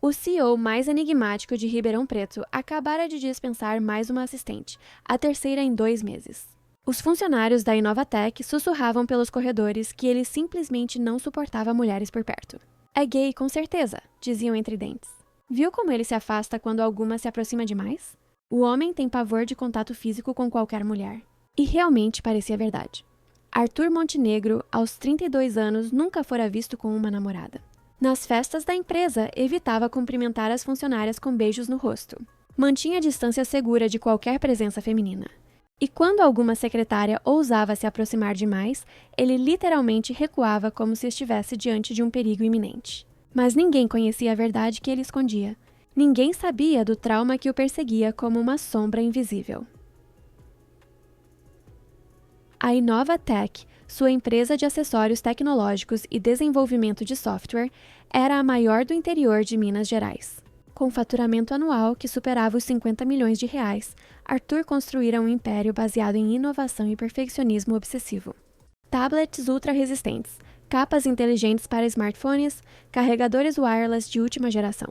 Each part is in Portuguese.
O CEO mais enigmático de Ribeirão Preto acabara de dispensar mais uma assistente, a terceira em 2 meses. Os funcionários da Inovatec sussurravam pelos corredores que ele simplesmente não suportava mulheres por perto. É gay, com certeza, diziam entre dentes. Viu como ele se afasta quando alguma se aproxima demais? O homem tem pavor de contato físico com qualquer mulher. E realmente parecia verdade. Arthur Montenegro, aos 32 anos, nunca fora visto com uma namorada. Nas festas da empresa, evitava cumprimentar as funcionárias com beijos no rosto. Mantinha a distância segura de qualquer presença feminina. E quando alguma secretária ousava se aproximar demais, ele literalmente recuava como se estivesse diante de um perigo iminente. Mas ninguém conhecia a verdade que ele escondia. Ninguém sabia do trauma que o perseguia como uma sombra invisível. A Inovatec, sua empresa de acessórios tecnológicos e desenvolvimento de software, era a maior do interior de Minas Gerais. Com faturamento anual que superava os 50 milhões de reais, Arthur construíra um império baseado em inovação e perfeccionismo obsessivo. Tablets ultra-resistentes, capas inteligentes para smartphones, carregadores wireless de última geração.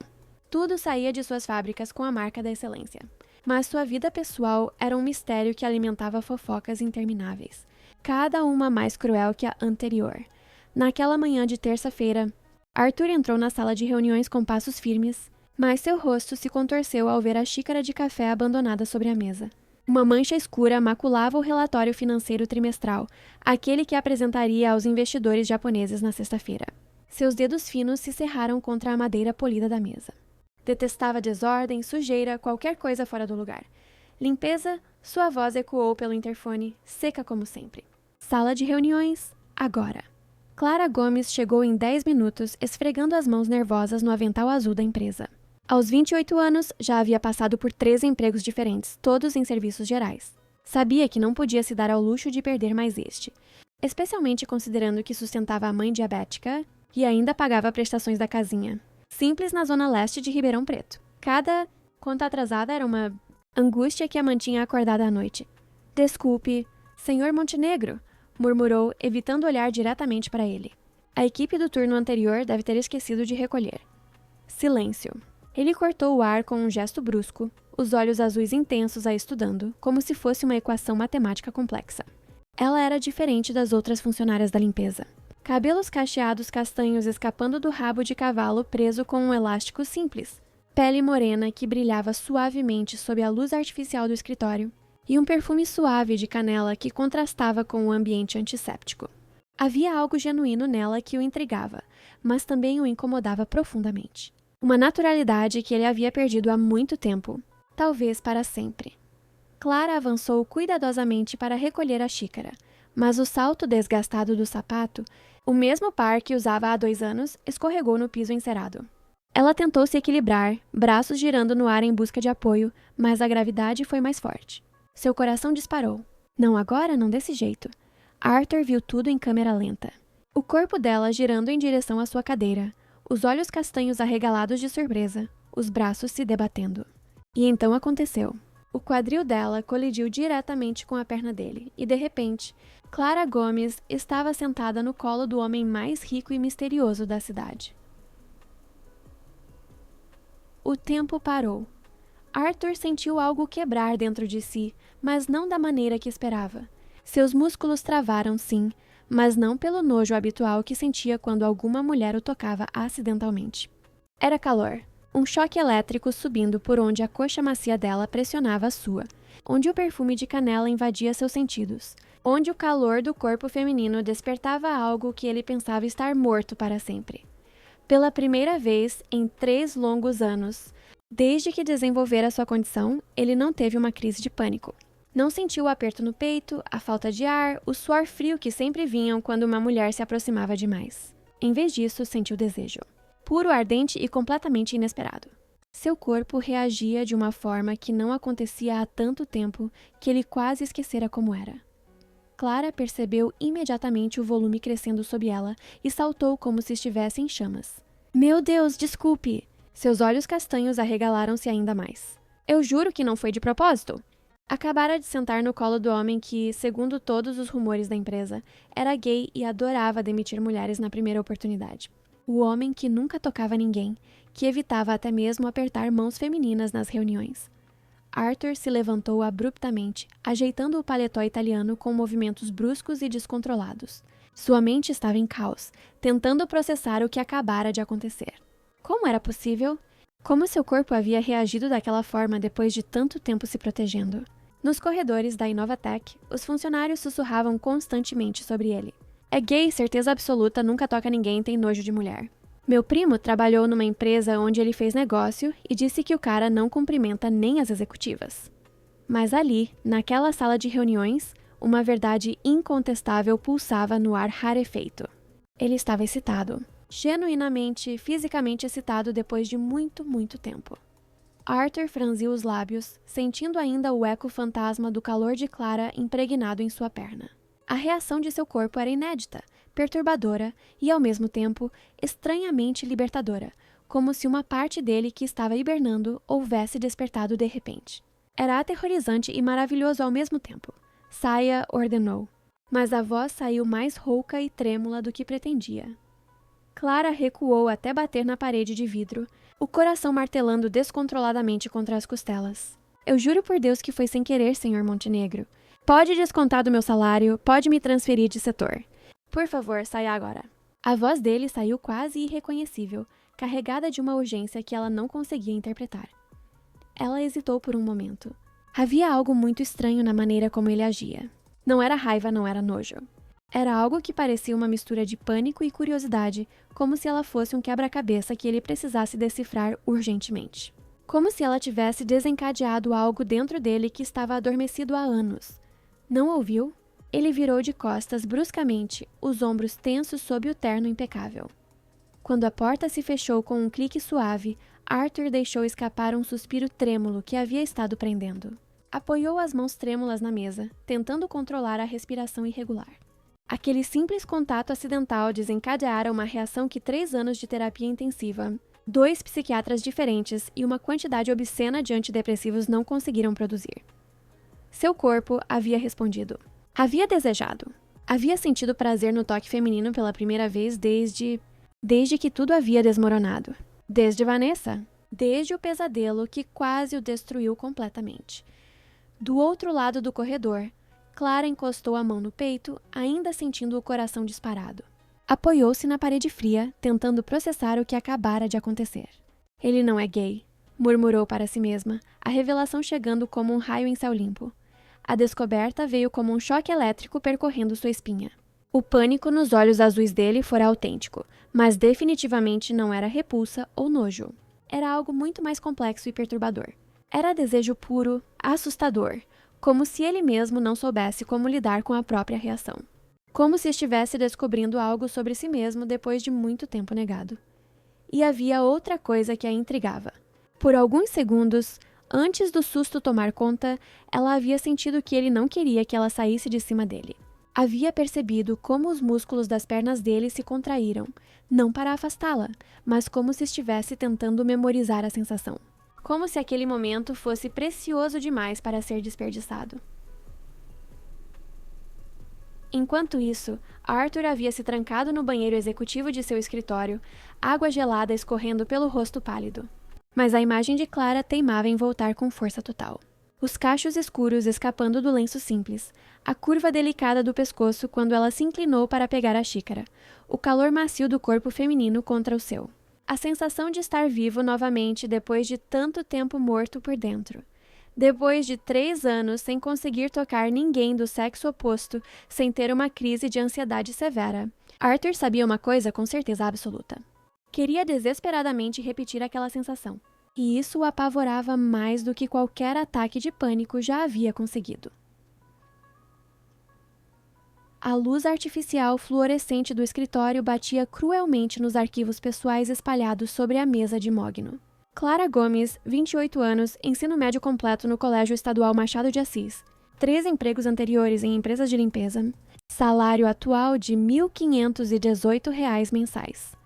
Tudo saía de suas fábricas com a marca da excelência. Mas sua vida pessoal era um mistério que alimentava fofocas intermináveis, cada uma mais cruel que a anterior. Naquela manhã de terça-feira, Arthur entrou na sala de reuniões com passos firmes, mas seu rosto se contorceu ao ver a xícara de café abandonada sobre a mesa. Uma mancha escura maculava o relatório financeiro trimestral, aquele que apresentaria aos investidores japoneses na sexta-feira. Seus dedos finos se cerraram contra a madeira polida da mesa. Detestava desordem, sujeira, qualquer coisa fora do lugar. Limpeza, sua voz ecoou pelo interfone, seca como sempre. Sala de reuniões, agora. Clara Gomes chegou em 10 minutos, esfregando as mãos nervosas no avental azul da empresa. Aos 28 anos, já havia passado por 3 empregos diferentes, todos em serviços gerais. Sabia que não podia se dar ao luxo de perder mais este, especialmente considerando que sustentava a mãe diabética e ainda pagava prestações da casinha. Simples na zona leste de Ribeirão Preto. Cada conta atrasada era uma angústia que a mantinha acordada à noite. Desculpe, senhor Montenegro, murmurou, evitando olhar diretamente para ele. A equipe do turno anterior deve ter esquecido de recolher. Silêncio. Ele cortou o ar com um gesto brusco, os olhos azuis intensos a estudando, como se fosse uma equação matemática complexa. Ela era diferente das outras funcionárias da limpeza. Cabelos cacheados castanhos escapando do rabo de cavalo preso com um elástico simples, pele morena que brilhava suavemente sob a luz artificial do escritório, e um perfume suave de canela que contrastava com o ambiente antisséptico. Havia algo genuíno nela que o intrigava, mas também o incomodava profundamente. Uma naturalidade que ele havia perdido há muito tempo, talvez para sempre. Clara avançou cuidadosamente para recolher a xícara, mas o salto desgastado do sapato, o mesmo par que usava há 2 anos, escorregou no piso encerado. Ela tentou se equilibrar, braços girando no ar em busca de apoio, mas a gravidade foi mais forte. Seu coração disparou. Não agora, não desse jeito. Arthur viu tudo em câmera lenta. O corpo dela girando em direção à sua cadeira, os olhos castanhos arregalados de surpresa, os braços se debatendo. E então aconteceu. O quadril dela colidiu diretamente com a perna dele, e de repente, Clara Gomes estava sentada no colo do homem mais rico e misterioso da cidade. O tempo parou. Arthur sentiu algo quebrar dentro de si, mas não da maneira que esperava. Seus músculos travaram, sim, mas não pelo nojo habitual que sentia quando alguma mulher o tocava acidentalmente. Era calor. Um choque elétrico subindo por onde a coxa macia dela pressionava a sua, onde o perfume de canela invadia seus sentidos, onde o calor do corpo feminino despertava algo que ele pensava estar morto para sempre. Pela primeira vez em 3 longos anos, desde que desenvolvera sua condição, ele não teve uma crise de pânico. Não sentiu o aperto no peito, a falta de ar, o suor frio que sempre vinham quando uma mulher se aproximava demais. Em vez disso, sentiu desejo. Puro, ardente e completamente inesperado. Seu corpo reagia de uma forma que não acontecia há tanto tempo que ele quase esquecera como era. Clara percebeu imediatamente o volume crescendo sob ela e saltou como se estivesse em chamas. Meu Deus, desculpe! Seus olhos castanhos arregalaram-se ainda mais. Eu juro que não foi de propósito! Acabara de sentar no colo do homem que, segundo todos os rumores da empresa, era gay e adorava demitir mulheres na primeira oportunidade. O homem que nunca tocava ninguém, que evitava até mesmo apertar mãos femininas nas reuniões. Arthur se levantou abruptamente, ajeitando o paletó italiano com movimentos bruscos e descontrolados. Sua mente estava em caos, tentando processar o que acabara de acontecer. Como era possível? Como seu corpo havia reagido daquela forma depois de tanto tempo se protegendo? Nos corredores da Inovatec, os funcionários sussurravam constantemente sobre ele. É gay, certeza absoluta, nunca toca ninguém, tem nojo de mulher. Meu primo trabalhou numa empresa onde ele fez negócio e disse que o cara não cumprimenta nem as executivas. Mas ali, naquela sala de reuniões, uma verdade incontestável pulsava no ar rarefeito. Ele estava excitado. Genuinamente, fisicamente excitado depois de muito tempo. Arthur franziu os lábios, sentindo ainda o eco fantasma do calor de Clara impregnado em sua perna. A reação de seu corpo era inédita, perturbadora e, ao mesmo tempo, estranhamente libertadora, como se uma parte dele que estava hibernando houvesse despertado de repente. Era aterrorizante e maravilhoso ao mesmo tempo. Saia, ordenou. Mas a voz saiu mais rouca e trêmula do que pretendia. Clara recuou até bater na parede de vidro, o coração martelando descontroladamente contra as costelas. Eu juro por Deus que foi sem querer, Sr. Montenegro. Pode descontar do meu salário, pode me transferir de setor. Por favor, saia agora. A voz dele saiu quase irreconhecível, carregada de uma urgência que ela não conseguia interpretar. Ela hesitou por um momento. Havia algo muito estranho na maneira como ele agia. Não era raiva, não era nojo. Era algo que parecia uma mistura de pânico e curiosidade, como se ela fosse um quebra-cabeça que ele precisasse decifrar urgentemente. Como se ela tivesse desencadeado algo dentro dele que estava adormecido há anos. Não ouviu? Ele virou de costas bruscamente, os ombros tensos sob o terno impecável. Quando a porta se fechou com um clique suave, Arthur deixou escapar um suspiro trêmulo que havia estado prendendo. Apoiou as mãos trêmulas na mesa, tentando controlar a respiração irregular. Aquele simples contato acidental desencadeara uma reação que 3 anos de terapia intensiva, 2 psiquiatras diferentes e uma quantidade obscena de antidepressivos não conseguiram produzir. Seu corpo havia respondido. Havia desejado. Havia sentido prazer no toque feminino pela primeira vez desde que tudo havia desmoronado. Desde Vanessa. Desde o pesadelo que quase o destruiu completamente. Do outro lado do corredor, Clara encostou a mão no peito, ainda sentindo o coração disparado. Apoiou-se na parede fria, tentando processar o que acabara de acontecer. Ele não é gay, murmurou para si mesma, a revelação chegando como um raio em céu limpo. A descoberta veio como um choque elétrico percorrendo sua espinha. O pânico nos olhos azuis dele fora autêntico, mas definitivamente não era repulsa ou nojo. Era algo muito mais complexo e perturbador. Era desejo puro, assustador, como se ele mesmo não soubesse como lidar com a própria reação. Como se estivesse descobrindo algo sobre si mesmo depois de muito tempo negado. E havia outra coisa que a intrigava. Por alguns segundos, antes do susto tomar conta, ela havia sentido que ele não queria que ela saísse de cima dele. Havia percebido como os músculos das pernas dele se contraíram, não para afastá-la, mas como se estivesse tentando memorizar a sensação. Como se aquele momento fosse precioso demais para ser desperdiçado. Enquanto isso, Arthur havia se trancado no banheiro executivo de seu escritório, água gelada escorrendo pelo rosto pálido. Mas a imagem de Clara teimava em voltar com força total. Os cachos escuros escapando do lenço simples, a curva delicada do pescoço quando ela se inclinou para pegar a xícara, o calor macio do corpo feminino contra o seu. A sensação de estar vivo novamente depois de tanto tempo morto por dentro. Depois de 3 anos sem conseguir tocar ninguém do sexo oposto, sem ter uma crise de ansiedade severa. Arthur sabia uma coisa com certeza absoluta. Queria desesperadamente repetir aquela sensação. E isso o apavorava mais do que qualquer ataque de pânico já havia conseguido. A luz artificial fluorescente do escritório batia cruelmente nos arquivos pessoais espalhados sobre a mesa de mogno. Clara Gomes, 28 anos, ensino médio completo no Colégio Estadual Machado de Assis. 3 empregos anteriores em empresas de limpeza. Salário atual de R$ 1.518 mensais.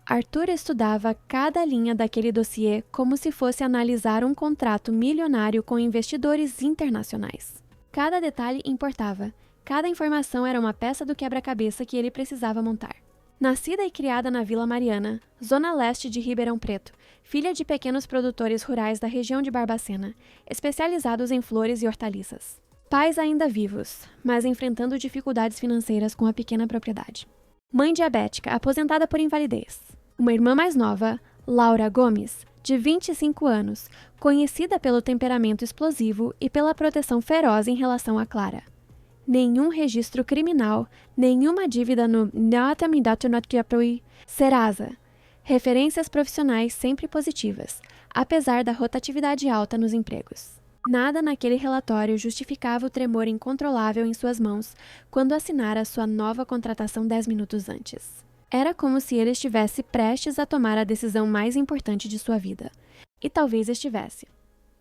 Arthur estudava cada linha daquele dossiê como se fosse analisar um contrato milionário com investidores internacionais. Cada detalhe importava. Cada informação era uma peça do quebra-cabeça que ele precisava montar. Nascida e criada na Vila Mariana, zona leste de Ribeirão Preto, filha de pequenos produtores rurais da região de Barbacena, especializados em flores e hortaliças. Pais ainda vivos, mas enfrentando dificuldades financeiras com a pequena propriedade. Mãe diabética, aposentada por invalidez. Uma irmã mais nova, Laura Gomes, de 25 anos, conhecida pelo temperamento explosivo e pela proteção feroz em relação a Clara. Nenhum registro criminal, nenhuma dívida no Serasa. Referências profissionais sempre positivas, apesar da rotatividade alta nos empregos. Nada naquele relatório justificava o tremor incontrolável em suas mãos quando assinara sua nova contratação 10 minutos antes. Era como se ele estivesse prestes a tomar a decisão mais importante de sua vida. E talvez estivesse.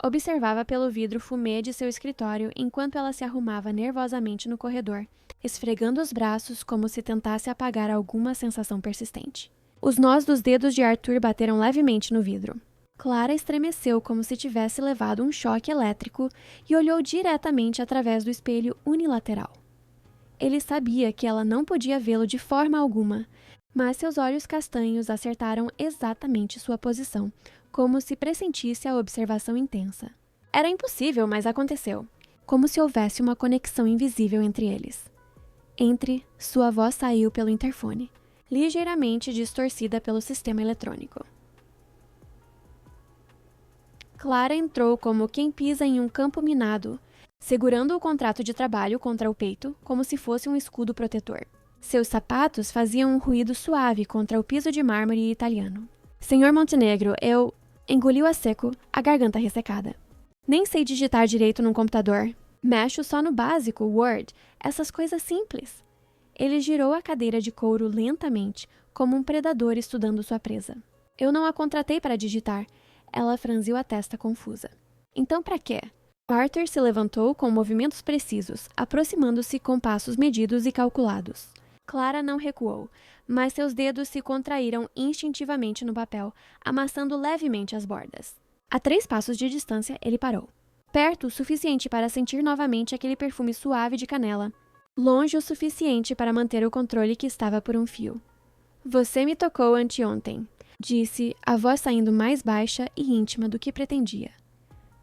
Observava pelo vidro fumê de seu escritório enquanto ela se arrumava nervosamente no corredor, esfregando os braços como se tentasse apagar alguma sensação persistente. Os nós dos dedos de Arthur bateram levemente no vidro. Clara estremeceu como se tivesse levado um choque elétrico e olhou diretamente através do espelho unilateral. Ele sabia que ela não podia vê-lo de forma alguma, mas seus olhos castanhos acertaram exatamente sua posição, como se pressentisse a observação intensa. Era impossível, mas aconteceu. Como se houvesse uma conexão invisível entre eles. Sua voz saiu pelo interfone, ligeiramente distorcida pelo sistema eletrônico. Clara entrou como quem pisa em um campo minado, segurando o contrato de trabalho contra o peito como se fosse um escudo protetor. Seus sapatos faziam um ruído suave contra o piso de mármore italiano. Senhor Montenegro, eu... Engoliu a seco, a garganta ressecada. Nem sei digitar direito num computador. Mexo só no básico, Word, essas coisas simples. Ele girou a cadeira de couro lentamente, como um predador estudando sua presa. Eu não a contratei para digitar. Ela franziu a testa confusa. Então para quê? Arthur se levantou com movimentos precisos, aproximando-se com passos medidos e calculados. Clara não recuou, mas seus dedos se contraíram instintivamente no papel, amassando levemente as bordas. A 3 passos de distância, ele parou. Perto o suficiente para sentir novamente aquele perfume suave de canela. Longe o suficiente para manter o controle que estava por um fio. Você me tocou anteontem, disse, a voz saindo mais baixa e íntima do que pretendia.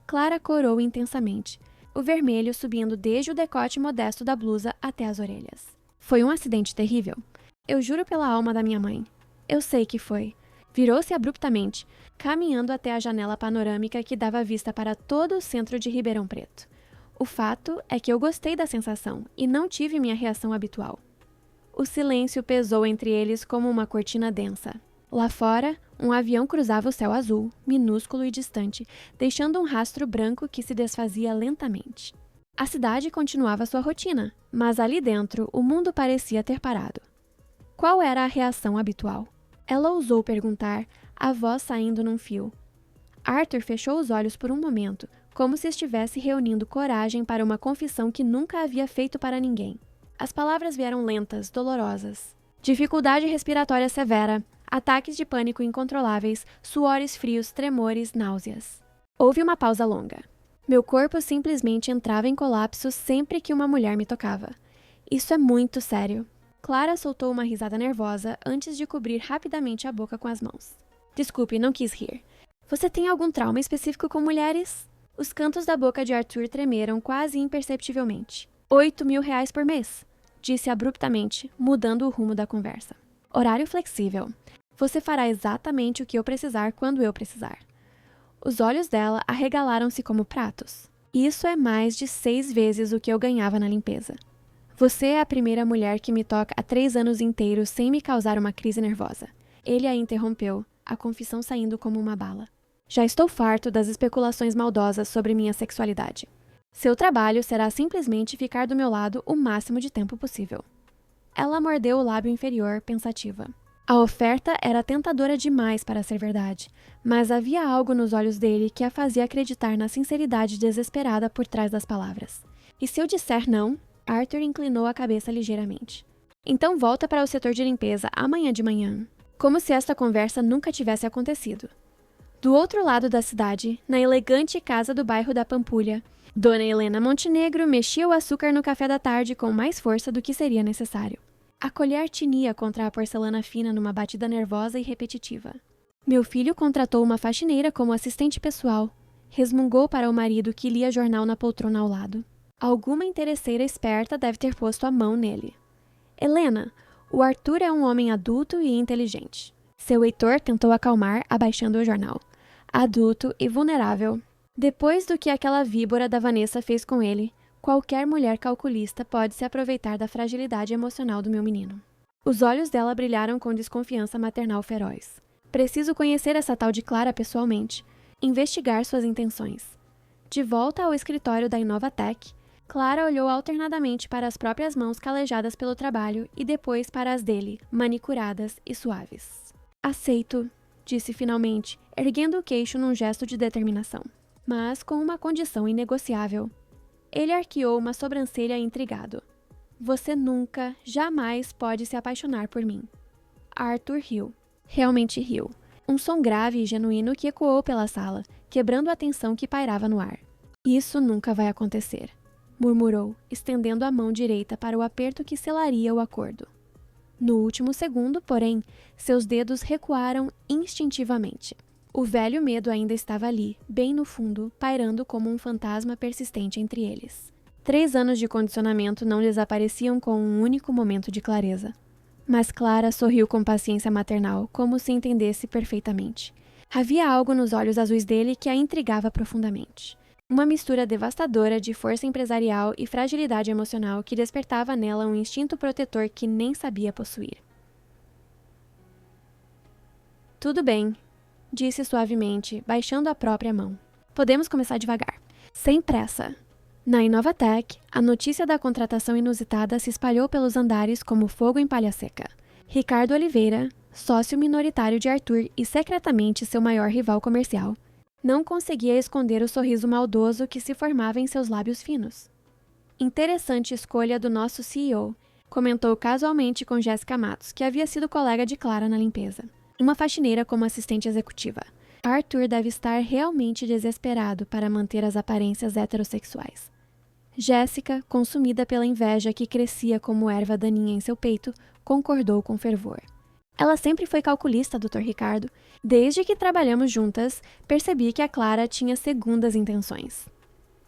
Clara corou intensamente, o vermelho subindo desde o decote modesto da blusa até as orelhas. Foi um acidente terrível. Eu juro pela alma da minha mãe. Eu sei que foi. Virou-se abruptamente, caminhando até a janela panorâmica que dava vista para todo o centro de Ribeirão Preto. O fato é que eu gostei da sensação e não tive minha reação habitual. O silêncio pesou entre eles como uma cortina densa. Lá fora, um avião cruzava o céu azul, minúsculo e distante, deixando um rastro branco que se desfazia lentamente. A cidade continuava sua rotina, mas ali dentro o mundo parecia ter parado. Qual era a reação habitual? Ela ousou perguntar, a voz saindo num fio. Arthur fechou os olhos por um momento, como se estivesse reunindo coragem para uma confissão que nunca havia feito para ninguém. As palavras vieram lentas, dolorosas. Dificuldade respiratória severa, ataques de pânico incontroláveis, suores frios, tremores, náuseas. Houve uma pausa longa. Meu corpo simplesmente entrava em colapso sempre que uma mulher me tocava. Isso é muito sério. Clara soltou uma risada nervosa antes de cobrir rapidamente a boca com as mãos. Desculpe, não quis rir. Você tem algum trauma específico com mulheres? Os cantos da boca de Arthur tremeram quase imperceptivelmente. 8.000 reais por mês, disse abruptamente, mudando o rumo da conversa. Horário flexível. Você fará exatamente o que eu precisar quando eu precisar. Os olhos dela arregalaram-se como pratos. Isso é mais de 6 vezes o que eu ganhava na limpeza. Você é a primeira mulher que me toca há 3 anos inteiros sem me causar uma crise nervosa. Ele a interrompeu, a confissão saindo como uma bala. Já estou farto das especulações maldosas sobre minha sexualidade. Seu trabalho será simplesmente ficar do meu lado o máximo de tempo possível. Ela mordeu o lábio inferior, pensativa. A oferta era tentadora demais para ser verdade, mas havia algo nos olhos dele que a fazia acreditar na sinceridade desesperada por trás das palavras. E se eu disser não? Arthur inclinou a cabeça ligeiramente. Então volta para o setor de limpeza amanhã de manhã. Como se esta conversa nunca tivesse acontecido. Do outro lado da cidade, na elegante casa do bairro da Pampulha, Dona Helena Montenegro mexia o açúcar no café da tarde com mais força do que seria necessário. A colher tinia contra a porcelana fina numa batida nervosa e repetitiva. Meu filho contratou uma faxineira como assistente pessoal. Resmungou para o marido que lia jornal na poltrona ao lado. Alguma interesseira esperta deve ter posto a mão nele. Helena, o Arthur é um homem adulto e inteligente. Seu Heitor tentou acalmar, abaixando o jornal. Adulto e vulnerável. Depois do que aquela víbora da Vanessa fez com ele, qualquer mulher calculista pode se aproveitar da fragilidade emocional do meu menino. Os olhos dela brilharam com desconfiança maternal feroz. Preciso conhecer essa tal de Clara pessoalmente. Investigar suas intenções. De volta ao escritório da Inovatec, Clara olhou alternadamente para as próprias mãos calejadas pelo trabalho e depois para as dele, manicuradas e suaves. Aceito, disse finalmente, erguendo o queixo num gesto de determinação. Mas com uma condição inegociável. Ele arqueou uma sobrancelha intrigado. Você nunca, jamais pode se apaixonar por mim. Arthur riu. Realmente riu. Um som grave e genuíno que ecoou pela sala, quebrando a tensão que pairava no ar. Isso nunca vai acontecer, murmurou, estendendo a mão direita para o aperto que selaria o acordo. No último segundo, porém, seus dedos recuaram instintivamente. O velho medo ainda estava ali, bem no fundo, pairando como um fantasma persistente entre eles. 3 anos de condicionamento não desapareciam com um único momento de clareza. Mas Clara sorriu com paciência maternal, como se entendesse perfeitamente. Havia algo nos olhos azuis dele que a intrigava profundamente. Uma mistura devastadora de força empresarial e fragilidade emocional que despertava nela um instinto protetor que nem sabia possuir. Tudo bem, disse suavemente, baixando a própria mão. Podemos começar devagar. Sem pressa. Na Inovatec, a notícia da contratação inusitada se espalhou pelos andares como fogo em palha seca. Ricardo Oliveira, sócio minoritário de Arthur e secretamente seu maior rival comercial, não conseguia esconder o sorriso maldoso que se formava em seus lábios finos. Interessante escolha do nosso CEO, comentou casualmente com Jéssica Matos, que havia sido colega de Clara na limpeza. Uma faxineira como assistente executiva. Arthur deve estar realmente desesperado para manter as aparências heterossexuais. Jéssica, consumida pela inveja que crescia como erva daninha em seu peito, concordou com fervor. Ela sempre foi calculista, Dr. Ricardo. Desde que trabalhamos juntas, percebi que a Clara tinha segundas intenções.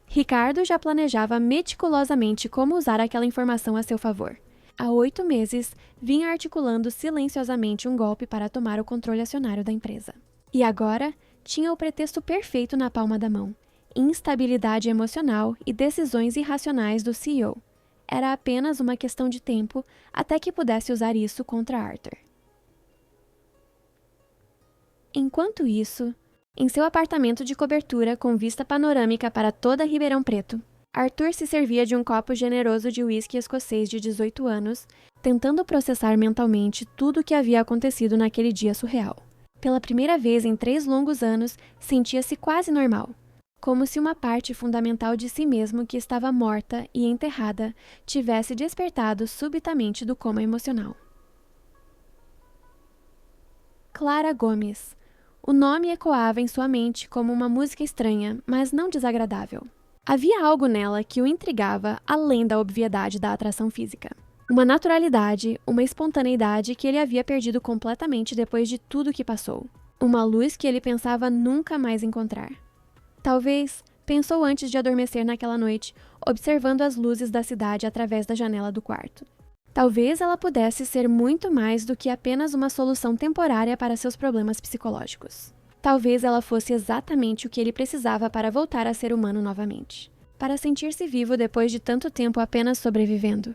Ricardo já planejava meticulosamente como usar aquela informação a seu favor. Há 8 meses, vinha articulando silenciosamente um golpe para tomar o controle acionário da empresa. E agora, tinha o pretexto perfeito na palma da mão. Instabilidade emocional e decisões irracionais do CEO. Era apenas uma questão de tempo até que pudesse usar isso contra Arthur. Enquanto isso, em seu apartamento de cobertura com vista panorâmica para toda Ribeirão Preto, Arthur se servia de um copo generoso de uísque escocês de 18 anos, tentando processar mentalmente tudo o que havia acontecido naquele dia surreal. Pela primeira vez em 3 longos anos, sentia-se quase normal. Como se uma parte fundamental de si mesmo que estava morta e enterrada tivesse despertado subitamente do coma emocional. Clara Gomes. O nome ecoava em sua mente como uma música estranha, mas não desagradável. Havia algo nela que o intrigava além da obviedade da atração física. Uma naturalidade, uma espontaneidade que ele havia perdido completamente depois de tudo que passou. Uma luz que ele pensava nunca mais encontrar. Talvez, pensou antes de adormecer naquela noite, observando as luzes da cidade através da janela do quarto. Talvez ela pudesse ser muito mais do que apenas uma solução temporária para seus problemas psicológicos. Talvez ela fosse exatamente o que ele precisava para voltar a ser humano novamente. Para sentir-se vivo depois de tanto tempo apenas sobrevivendo.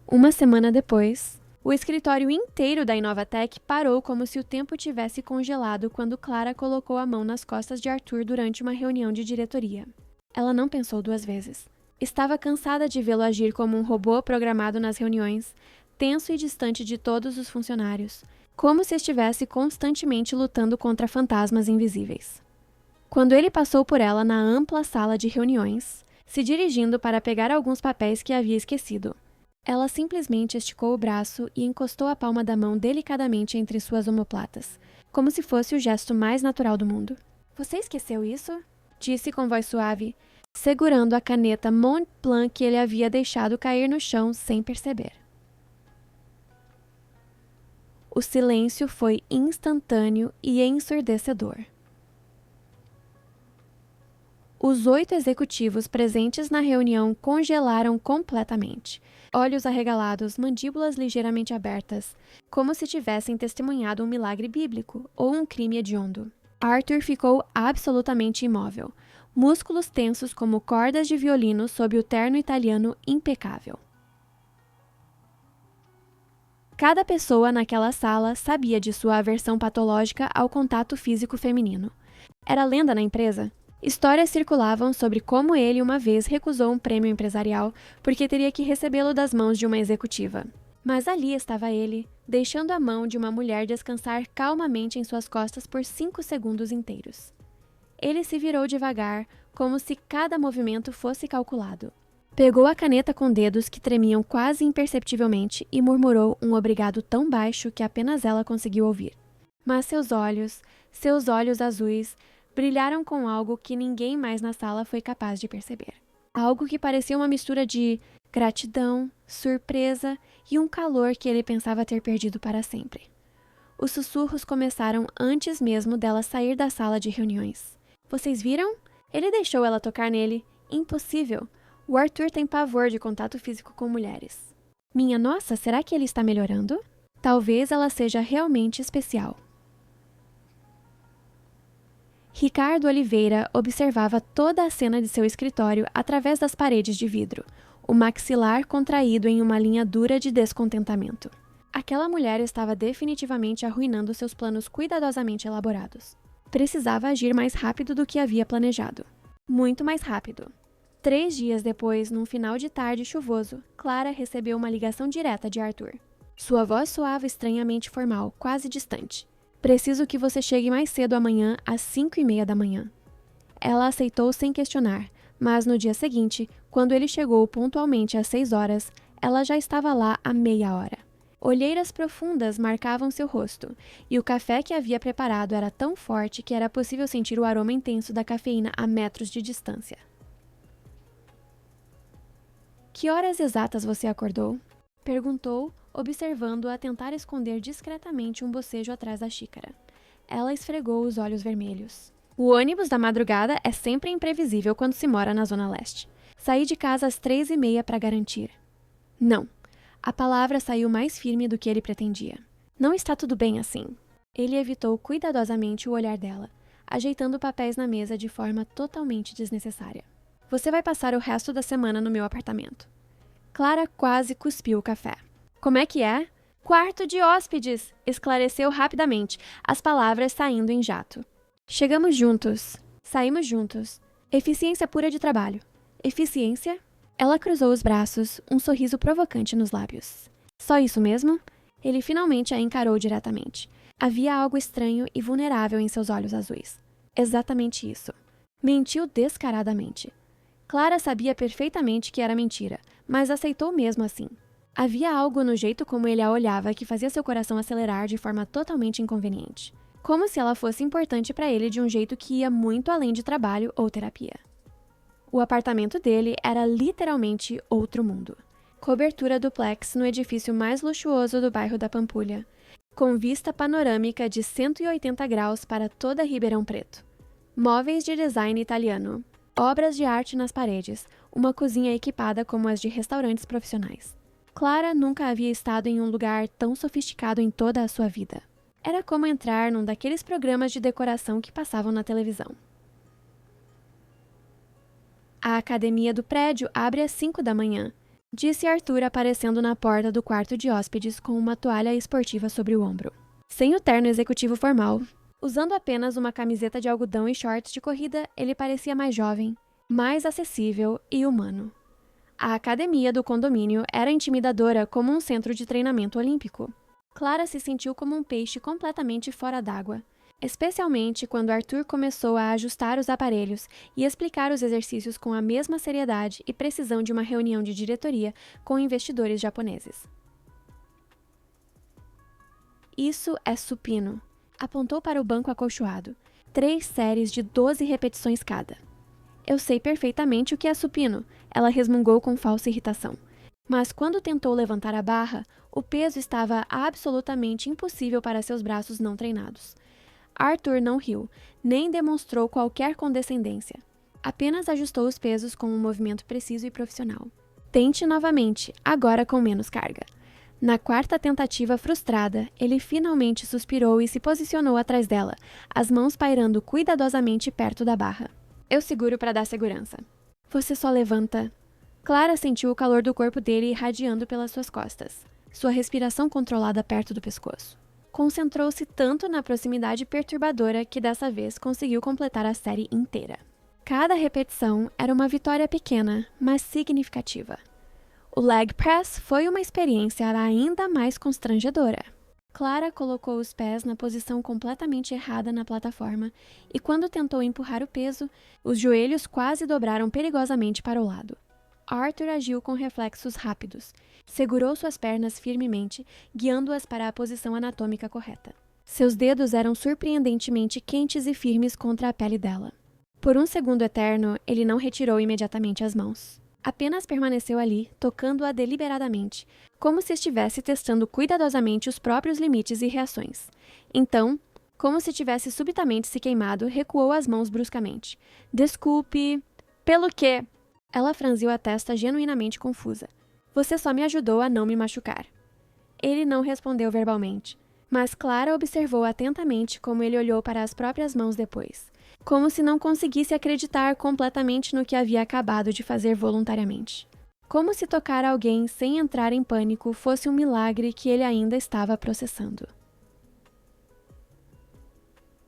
Uma semana depois, o escritório inteiro da Inovatec parou como se o tempo tivesse congelado quando Clara colocou a mão nas costas de Arthur durante uma reunião de diretoria. Ela não pensou 2 vezes. Estava cansada de vê-lo agir como um robô programado nas reuniões, tenso e distante de todos os funcionários, como se estivesse constantemente lutando contra fantasmas invisíveis. Quando ele passou por ela na ampla sala de reuniões, se dirigindo para pegar alguns papéis que havia esquecido, ela simplesmente esticou o braço e encostou a palma da mão delicadamente entre suas omoplatas, como se fosse o gesto mais natural do mundo. — Você esqueceu isso? Disse com voz suave, segurando a caneta Mont Blanc que ele havia deixado cair no chão sem perceber. O silêncio foi instantâneo e ensurdecedor. Os 8 executivos presentes na reunião congelaram completamente. Olhos arregalados, mandíbulas ligeiramente abertas, como se tivessem testemunhado um milagre bíblico ou um crime hediondo. Arthur ficou absolutamente imóvel, músculos tensos como cordas de violino sob o terno italiano impecável. Cada pessoa naquela sala sabia de sua aversão patológica ao contato físico feminino. Era lenda na empresa. Histórias circulavam sobre como ele uma vez recusou um prêmio empresarial porque teria que recebê-lo das mãos de uma executiva. Mas ali estava ele, deixando a mão de uma mulher descansar calmamente em suas costas por 5 segundos inteiros. Ele se virou devagar, como se cada movimento fosse calculado. Pegou a caneta com dedos que tremiam quase imperceptivelmente e murmurou um obrigado tão baixo que apenas ela conseguiu ouvir. Mas seus olhos azuis, brilharam com algo que ninguém mais na sala foi capaz de perceber. Algo que parecia uma mistura de gratidão, surpresa e um calor que ele pensava ter perdido para sempre. Os sussurros começaram antes mesmo dela sair da sala de reuniões. Vocês viram? Ele deixou ela tocar nele. Impossível. O Arthur tem pavor de contato físico com mulheres. Minha nossa, será que ele está melhorando? Talvez ela seja realmente especial. Ricardo Oliveira observava toda a cena de seu escritório através das paredes de vidro, o maxilar contraído em uma linha dura de descontentamento. Aquela mulher estava definitivamente arruinando seus planos cuidadosamente elaborados. Precisava agir mais rápido do que havia planejado. Muito mais rápido. 3 dias depois, num final de tarde chuvoso, Clara recebeu uma ligação direta de Arthur. Sua voz soava estranhamente formal, quase distante. Preciso que você chegue mais cedo amanhã, às 5:30 da manhã. Ela aceitou sem questionar, mas no dia seguinte, quando ele chegou pontualmente às 6 horas, ela já estava lá há meia hora. Olheiras profundas marcavam seu rosto, e o café que havia preparado era tão forte que era possível sentir o aroma intenso da cafeína a metros de distância. Que horas exatas você acordou? Perguntou, observando-a tentar esconder discretamente um bocejo atrás da xícara. Ela esfregou os olhos vermelhos. O ônibus da madrugada é sempre imprevisível quando se mora na Zona Leste. Saí de casa às 3:30 para garantir. Não. A palavra saiu mais firme do que ele pretendia. Não está tudo bem assim. Ele evitou cuidadosamente o olhar dela, ajeitando papéis na mesa de forma totalmente desnecessária. Você vai passar o resto da semana no meu apartamento. Clara quase cuspiu o café. Como é que é? Quarto de hóspedes! Esclareceu rapidamente, as palavras saindo em jato. Chegamos juntos. Saímos juntos. Eficiência pura de trabalho. Eficiência? Ela cruzou os braços, um sorriso provocante nos lábios. Só isso mesmo? Ele finalmente a encarou diretamente. Havia algo estranho e vulnerável em seus olhos azuis. Exatamente isso. Mentiu descaradamente. Clara sabia perfeitamente que era mentira, mas aceitou mesmo assim. Havia algo no jeito como ele a olhava que fazia seu coração acelerar de forma totalmente inconveniente. Como se ela fosse importante para ele de um jeito que ia muito além de trabalho ou terapia. O apartamento dele era literalmente outro mundo. Cobertura duplex no edifício mais luxuoso do bairro da Pampulha, com vista panorâmica de 180 graus para toda Ribeirão Preto. Móveis de design italiano, obras de arte nas paredes, uma cozinha equipada como as de restaurantes profissionais. Clara nunca havia estado em um lugar tão sofisticado em toda a sua vida. Era como entrar num daqueles programas de decoração que passavam na televisão. A academia do prédio abre às 5 da manhã, disse Arthur aparecendo na porta do quarto de hóspedes com uma toalha esportiva sobre o ombro. Sem o terno executivo formal, usando apenas uma camiseta de algodão e shorts de corrida, ele parecia mais jovem, mais acessível e humano. A academia do condomínio era intimidadora como um centro de treinamento olímpico. Clara se sentiu como um peixe completamente fora d'água, especialmente quando Arthur começou a ajustar os aparelhos e explicar os exercícios com a mesma seriedade e precisão de uma reunião de diretoria com investidores japoneses. Isso é supino. Apontou para o banco acolchoado. 3 séries de 12 repetições cada. Eu sei perfeitamente o que é supino, ela resmungou com falsa irritação. Mas quando tentou levantar a barra, o peso estava absolutamente impossível para seus braços não treinados. Arthur não riu, nem demonstrou qualquer condescendência. Apenas ajustou os pesos com um movimento preciso e profissional. Tente novamente, agora com menos carga. Na quarta tentativa frustrada, ele finalmente suspirou e se posicionou atrás dela, as mãos pairando cuidadosamente perto da barra. Eu seguro para dar segurança. Você só levanta. Clara sentiu o calor do corpo dele irradiando pelas suas costas, sua respiração controlada perto do pescoço. Concentrou-se tanto na proximidade perturbadora que dessa vez conseguiu completar a série inteira. Cada repetição era uma vitória pequena, mas significativa. O leg press foi uma experiência ainda mais constrangedora. Clara colocou os pés na posição completamente errada na plataforma e quando tentou empurrar o peso, os joelhos quase dobraram perigosamente para o lado. Arthur agiu com reflexos rápidos. Segurou suas pernas firmemente, guiando-as para a posição anatômica correta. Seus dedos eram surpreendentemente quentes e firmes contra a pele dela. Por um segundo eterno, ele não retirou imediatamente as mãos. Apenas permaneceu ali, tocando-a deliberadamente, como se estivesse testando cuidadosamente os próprios limites e reações. Então, como se tivesse subitamente se queimado, recuou as mãos bruscamente. Desculpe. Pelo quê? Ela franziu a testa genuinamente confusa. Você só me ajudou a não me machucar. Ele não respondeu verbalmente, mas Clara observou atentamente como ele olhou para as próprias mãos depois, como se não conseguisse acreditar completamente no que havia acabado de fazer voluntariamente. Como se tocar alguém sem entrar em pânico fosse um milagre que ele ainda estava processando.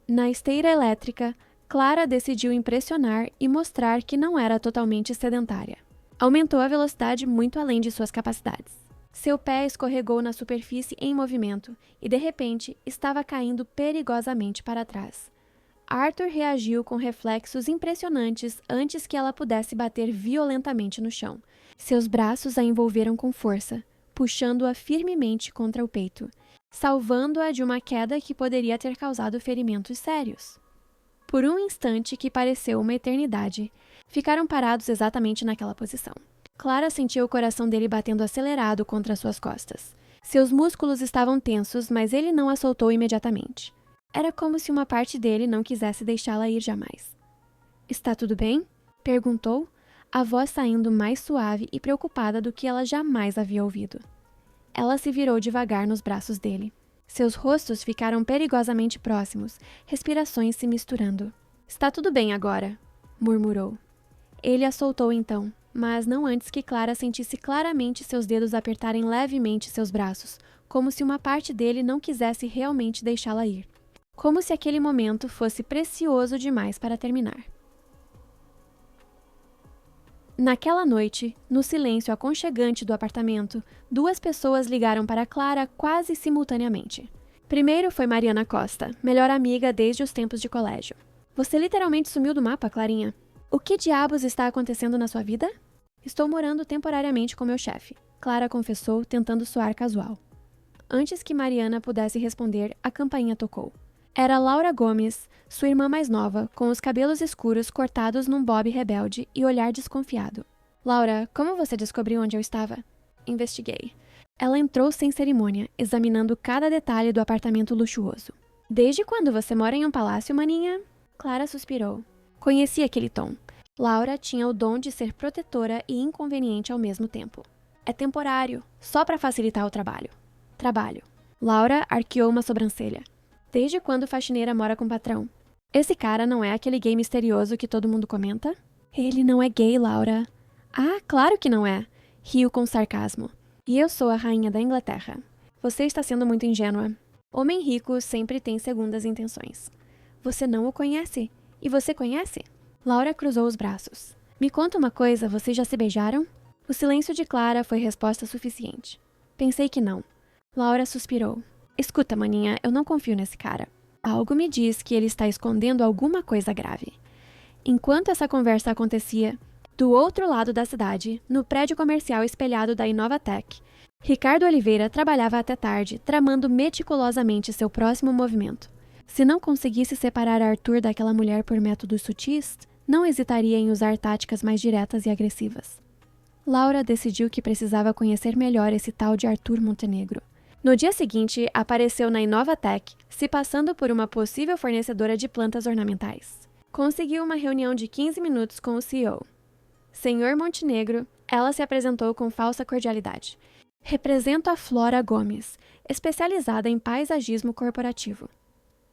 Na esteira elétrica, Clara decidiu impressionar e mostrar que não era totalmente sedentária. Aumentou a velocidade muito além de suas capacidades. Seu pé escorregou na superfície em movimento e, de repente, estava caindo perigosamente para trás. Arthur reagiu com reflexos impressionantes antes que ela pudesse bater violentamente no chão. Seus braços a envolveram com força, puxando-a firmemente contra o peito, salvando-a de uma queda que poderia ter causado ferimentos sérios. Por um instante que pareceu uma eternidade, ficaram parados exatamente naquela posição. Clara sentiu o coração dele batendo acelerado contra suas costas. Seus músculos estavam tensos, mas ele não a soltou imediatamente. Era como se uma parte dele não quisesse deixá-la ir jamais. Está tudo bem? Perguntou, a voz saindo mais suave e preocupada do que ela jamais havia ouvido. Ela se virou devagar nos braços dele. Seus rostos ficaram perigosamente próximos, respirações se misturando. Está tudo bem agora, murmurou. Ele a soltou então, mas não antes que Clara sentisse claramente seus dedos apertarem levemente seus braços, como se uma parte dele não quisesse realmente deixá-la ir. Como se aquele momento fosse precioso demais para terminar. Naquela noite, no silêncio aconchegante do apartamento, duas pessoas ligaram para Clara quase simultaneamente. Primeiro foi Mariana Costa, melhor amiga desde os tempos de colégio. Você literalmente sumiu do mapa, Clarinha. O que diabos está acontecendo na sua vida? Estou morando temporariamente com meu chefe, Clara confessou, tentando soar casual. Antes que Mariana pudesse responder, a campainha tocou. Era Laura Gomes, sua irmã mais nova, com os cabelos escuros cortados num bob rebelde e olhar desconfiado. Laura, como você descobriu onde eu estava? Investiguei. Ela entrou sem cerimônia, examinando cada detalhe do apartamento luxuoso. Desde quando você mora em um palácio, maninha? Clara suspirou. Conheci aquele tom. Laura tinha o dom de ser protetora e inconveniente ao mesmo tempo. É temporário, só para facilitar o trabalho. Trabalho. Laura arqueou uma sobrancelha. Desde quando faxineira mora com o patrão? Esse cara não é aquele gay misterioso que todo mundo comenta? Ele não é gay, Laura. Ah, claro que não é. Riu com sarcasmo. E eu sou a rainha da Inglaterra. Você está sendo muito ingênua. Homem rico sempre tem segundas intenções. Você não o conhece? E você conhece? Laura cruzou os braços. Me conta uma coisa, vocês já se beijaram? O silêncio de Clara foi resposta suficiente. Pensei que não. Laura suspirou. Escuta, maninha, eu não confio nesse cara. Algo me diz que ele está escondendo alguma coisa grave. Enquanto essa conversa acontecia, do outro lado da cidade, no prédio comercial espelhado da Inovatec, Ricardo Oliveira trabalhava até tarde, tramando meticulosamente seu próximo movimento. Se não conseguisse separar Arthur daquela mulher por métodos sutis, não hesitaria em usar táticas mais diretas e agressivas. Laura decidiu que precisava conhecer melhor esse tal de Arthur Montenegro. No dia seguinte, apareceu na Inovatec, se passando por uma possível fornecedora de plantas ornamentais. Conseguiu uma reunião de 15 minutos com o CEO. Senhor Montenegro, ela se apresentou com falsa cordialidade. Represento a Flora Gomes, especializada em paisagismo corporativo.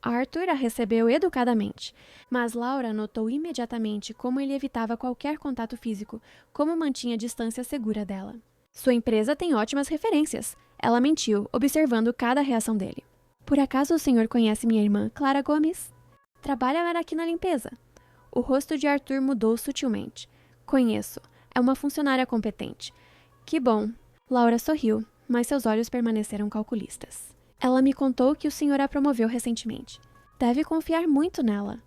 Arthur a recebeu educadamente, mas Laura notou imediatamente como ele evitava qualquer contato físico, como mantinha a distância segura dela. Sua empresa tem ótimas referências. Ela mentiu, observando cada reação dele. Por acaso o senhor conhece minha irmã, Clara Gomes? Trabalha aqui na limpeza. O rosto de Arthur mudou sutilmente. Conheço. É uma funcionária competente. Que bom. Laura sorriu, mas seus olhos permaneceram calculistas. Ela me contou que o senhor a promoveu recentemente. Deve confiar muito nela.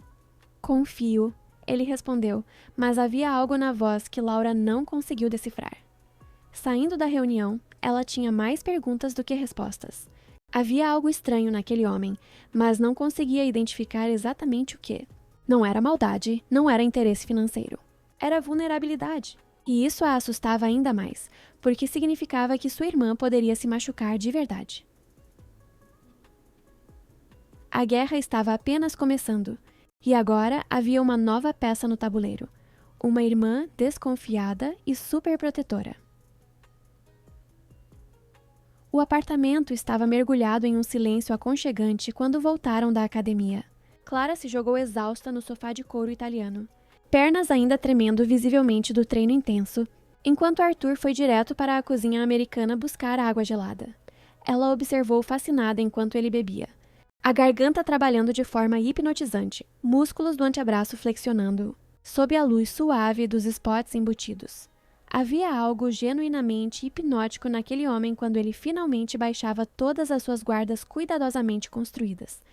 Confio, ele respondeu, mas havia algo na voz que Laura não conseguiu decifrar. Saindo da reunião, ela tinha mais perguntas do que respostas. Havia algo estranho naquele homem, mas não conseguia identificar exatamente o que. Não era maldade, não era interesse financeiro. Era vulnerabilidade. E isso a assustava ainda mais, porque significava que sua irmã poderia se machucar de verdade. A guerra estava apenas começando, e agora havia uma nova peça no tabuleiro. Uma irmã desconfiada e superprotetora. O apartamento estava mergulhado em um silêncio aconchegante quando voltaram da academia. Clara se jogou exausta no sofá de couro italiano, pernas ainda tremendo visivelmente do treino intenso, enquanto Arthur foi direto para a cozinha americana buscar água gelada. Ela observou fascinada enquanto ele bebia. A garganta trabalhando de forma hipnotizante, músculos do antebraço flexionando, sob a luz suave dos spots embutidos. Havia algo genuinamente hipnótico naquele homem quando ele finalmente baixava todas as suas guardas cuidadosamente construídas.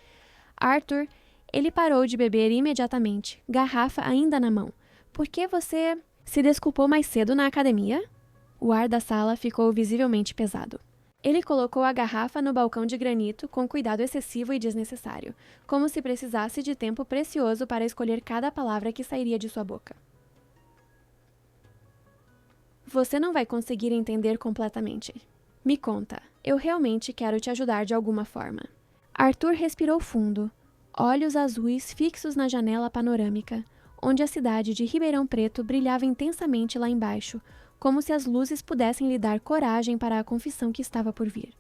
Arthur, ele parou de beber imediatamente, garrafa ainda na mão. Por que você se desculpou mais cedo na academia? O ar da sala ficou visivelmente pesado. Ele colocou a garrafa no balcão de granito com cuidado excessivo e desnecessário, como se precisasse de tempo precioso para escolher cada palavra que sairia de sua boca. Você não vai conseguir entender completamente. Me conta, eu realmente quero te ajudar de alguma forma. Arthur respirou fundo, olhos azuis fixos na janela panorâmica, onde a cidade de Ribeirão Preto brilhava intensamente lá embaixo, como se as luzes pudessem lhe dar coragem para a confissão que estava por vir.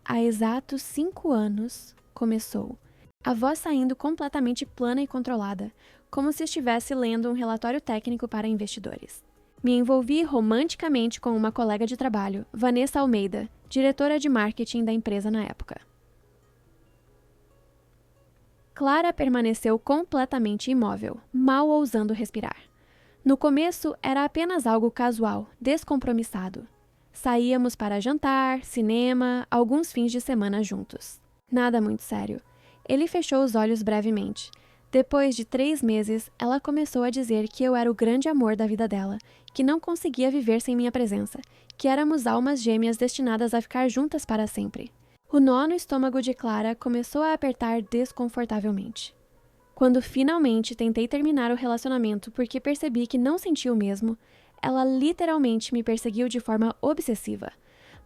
Há exatos 5 anos, começou, a voz saindo completamente plana e controlada, como se estivesse lendo um relatório técnico para investidores. Me envolvi romanticamente com uma colega de trabalho, Vanessa Almeida, diretora de marketing da empresa na época. Clara permaneceu completamente imóvel, mal ousando respirar. No começo, era apenas algo casual, descompromissado. Saíamos para jantar, cinema, alguns fins de semana juntos. Nada muito sério. Ele fechou os olhos brevemente. Depois de 3 meses, ela começou a dizer que eu era o grande amor da vida dela, que não conseguia viver sem minha presença, que éramos almas gêmeas destinadas a ficar juntas para sempre. O nó no estômago de Clara começou a apertar desconfortavelmente. Quando finalmente tentei terminar o relacionamento porque percebi que não sentia o mesmo, ela literalmente me perseguiu de forma obsessiva.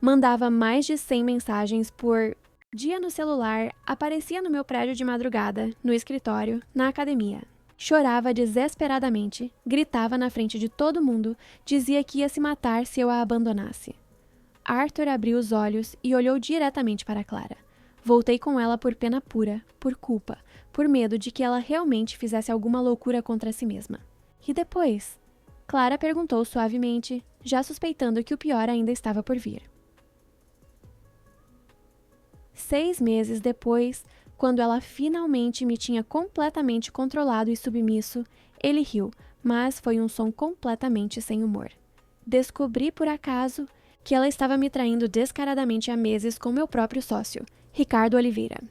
Mandava mais de 100 mensagens por dia no celular, aparecia no meu prédio de madrugada, no escritório, na academia. Chorava desesperadamente, gritava na frente de todo mundo, dizia que ia se matar se eu a abandonasse. Arthur abriu os olhos e olhou diretamente para Clara. Voltei com ela por pena pura, por culpa, por medo de que ela realmente fizesse alguma loucura contra si mesma. E depois? Clara perguntou suavemente, já suspeitando que o pior ainda estava por vir. 6 meses depois, quando ela finalmente me tinha completamente controlado e submisso, ele riu, mas foi um som completamente sem humor. Descobri por acaso que ela estava me traindo descaradamente há meses com meu próprio sócio, Ricardo Oliveira.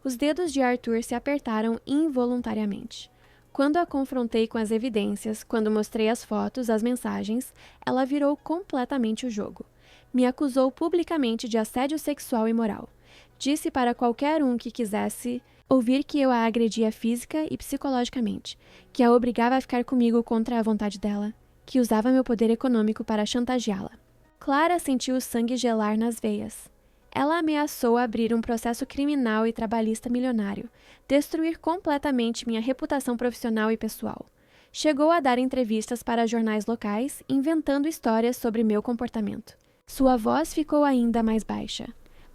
Os dedos de Arthur se apertaram involuntariamente. Quando a confrontei com as evidências, quando mostrei as fotos, as mensagens, ela virou completamente o jogo. Me acusou publicamente de assédio sexual e moral. Disse para qualquer um que quisesse Ouvir que eu a agredia física e psicologicamente, que a obrigava a ficar comigo contra a vontade dela, que usava meu poder econômico para chantageá-la. Clara sentiu o sangue gelar nas veias. Ela ameaçou abrir um processo criminal e trabalhista milionário, destruir completamente minha reputação profissional e pessoal. Chegou a dar entrevistas para jornais locais, inventando histórias sobre meu comportamento. Sua voz ficou ainda mais baixa.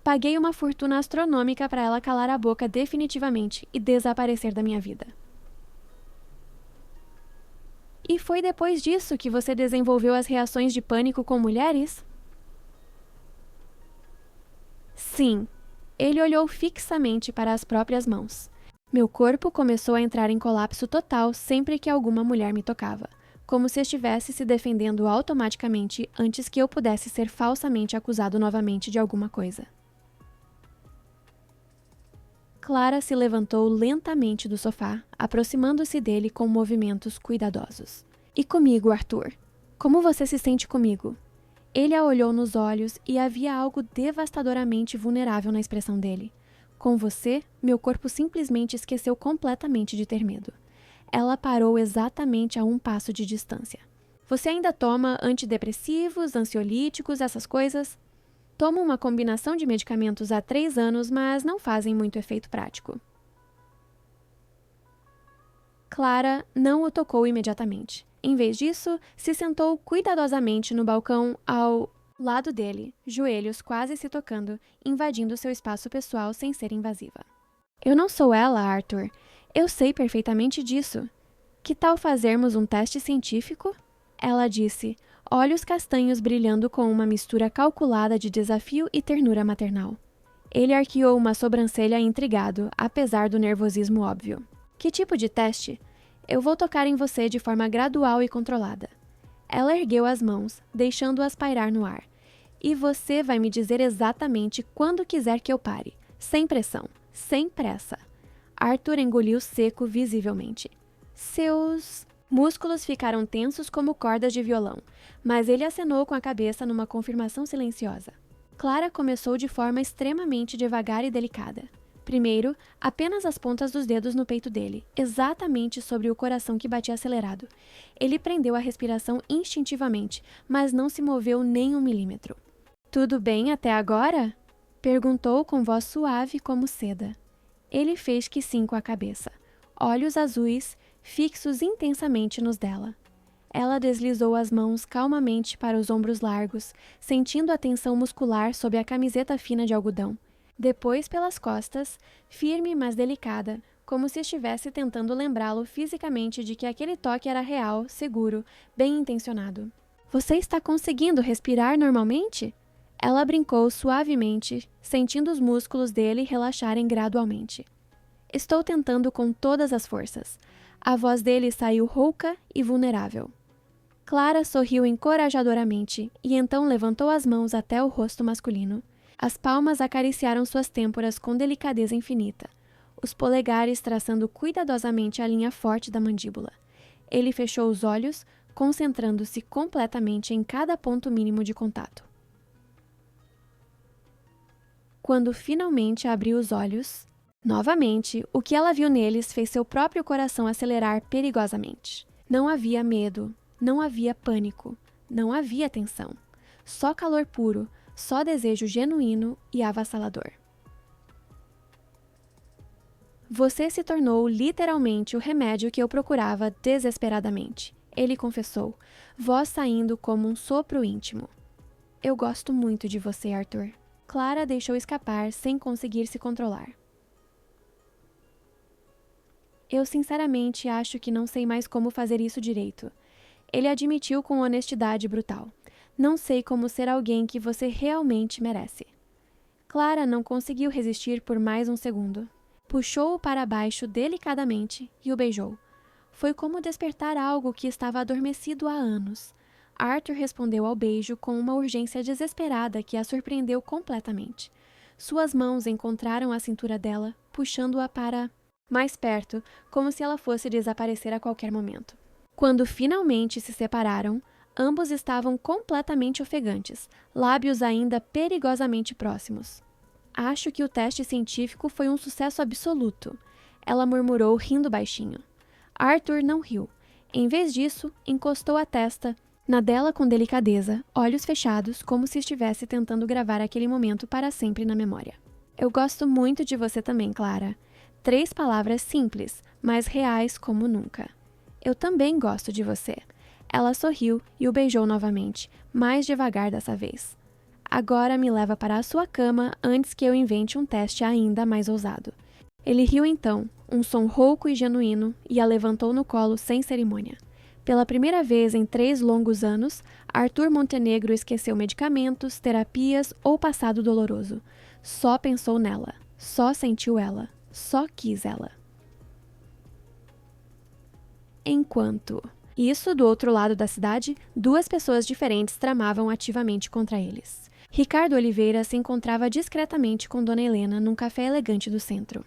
Paguei uma fortuna astronômica para ela calar a boca definitivamente e desaparecer da minha vida. E foi depois disso que você desenvolveu as reações de pânico com mulheres? Sim. Ele olhou fixamente para as próprias mãos. Meu corpo começou a entrar em colapso total sempre que alguma mulher me tocava, como se estivesse se defendendo automaticamente antes que eu pudesse ser falsamente acusado novamente de alguma coisa. Clara se levantou lentamente do sofá, aproximando-se dele com movimentos cuidadosos. E comigo, Arthur? Como você se sente comigo? Ele a olhou nos olhos e havia algo devastadoramente vulnerável na expressão dele. Com você, meu corpo simplesmente esqueceu completamente de ter medo. Ela parou exatamente a um passo de distância. Você ainda toma antidepressivos, ansiolíticos, essas coisas? Tomo uma combinação de medicamentos há 3 anos, mas não fazem muito efeito prático. Clara não o tocou imediatamente. Em vez disso, se sentou cuidadosamente no balcão ao lado dele, joelhos quase se tocando, invadindo seu espaço pessoal sem ser invasiva. Eu não sou ela, Arthur. Eu sei perfeitamente disso. Que tal fazermos um teste científico? Ela disse, olhos castanhos brilhando com uma mistura calculada de desafio e ternura maternal. Ele arqueou uma sobrancelha intrigado, apesar do nervosismo óbvio. Que tipo de teste? Eu vou tocar em você de forma gradual e controlada. Ela ergueu as mãos, deixando-as pairar no ar. E você vai me dizer exatamente quando quiser que eu pare. Sem pressão, sem pressa. Arthur engoliu seco visivelmente. Seus músculos ficaram tensos como cordas de violão, mas ele acenou com a cabeça numa confirmação silenciosa. Clara começou de forma extremamente devagar e delicada. Primeiro, apenas as pontas dos dedos no peito dele, exatamente sobre o coração que batia acelerado. Ele prendeu a respiração instintivamente, mas não se moveu nem 1 milímetro. Tudo bem até agora? Perguntou com voz suave como seda. Ele fez que sim com a cabeça. Olhos azuis, fixos intensamente nos dela. Ela deslizou as mãos calmamente para os ombros largos, sentindo a tensão muscular sob a camiseta fina de algodão. Depois pelas costas, firme mas delicada, como se estivesse tentando lembrá-lo fisicamente de que aquele toque era real, seguro, bem intencionado. Você está conseguindo respirar normalmente? Ela brincou suavemente, sentindo os músculos dele relaxarem gradualmente. Estou tentando com todas as forças. A voz dele saiu rouca e vulnerável. Clara sorriu encorajadoramente e então levantou as mãos até o rosto masculino. As palmas acariciaram suas têmporas com delicadeza infinita, os polegares traçando cuidadosamente a linha forte da mandíbula. Ele fechou os olhos, concentrando-se completamente em cada ponto mínimo de contato. Quando finalmente abriu os olhos, novamente, o que ela viu neles fez seu próprio coração acelerar perigosamente. Não havia medo, não havia pânico, não havia tensão. Só calor puro, só desejo genuíno e avassalador. Você se tornou literalmente o remédio que eu procurava desesperadamente, ele confessou, voz saindo como um sopro íntimo. Eu gosto muito de você, Arthur. Clara deixou escapar sem conseguir se controlar. Eu sinceramente acho que não sei mais como fazer isso direito. Ele admitiu com honestidade brutal. Não sei como ser alguém que você realmente merece. Clara não conseguiu resistir por mais um segundo. Puxou-o para baixo delicadamente e o beijou. Foi como despertar algo que estava adormecido há anos. Arthur respondeu ao beijo com uma urgência desesperada que a surpreendeu completamente. Suas mãos encontraram a cintura dela, puxando-a para mais perto, como se ela fosse desaparecer a qualquer momento. Quando finalmente se separaram, ambos estavam completamente ofegantes, lábios ainda perigosamente próximos. Acho que o teste científico foi um sucesso absoluto, ela murmurou rindo baixinho. Arthur não riu. Em vez disso, encostou a testa na dela com delicadeza, olhos fechados, como se estivesse tentando gravar aquele momento para sempre na memória. Eu gosto muito de você também, Clara. 3 palavras simples, mas reais como nunca. Eu também gosto de você. Ela sorriu e o beijou novamente, mais devagar dessa vez. Agora me leva para a sua cama antes que eu invente um teste ainda mais ousado. Ele riu então, um som rouco e genuíno, e a levantou no colo sem cerimônia. Pela primeira vez em 3 longos anos, Arthur Montenegro esqueceu medicamentos, terapias ou passado doloroso. Só pensou nela, só sentiu ela, só quis ela. Enquanto... Isso, do outro lado da cidade, 2 pessoas diferentes tramavam ativamente contra eles. Ricardo Oliveira se encontrava discretamente com Dona Helena num café elegante do centro.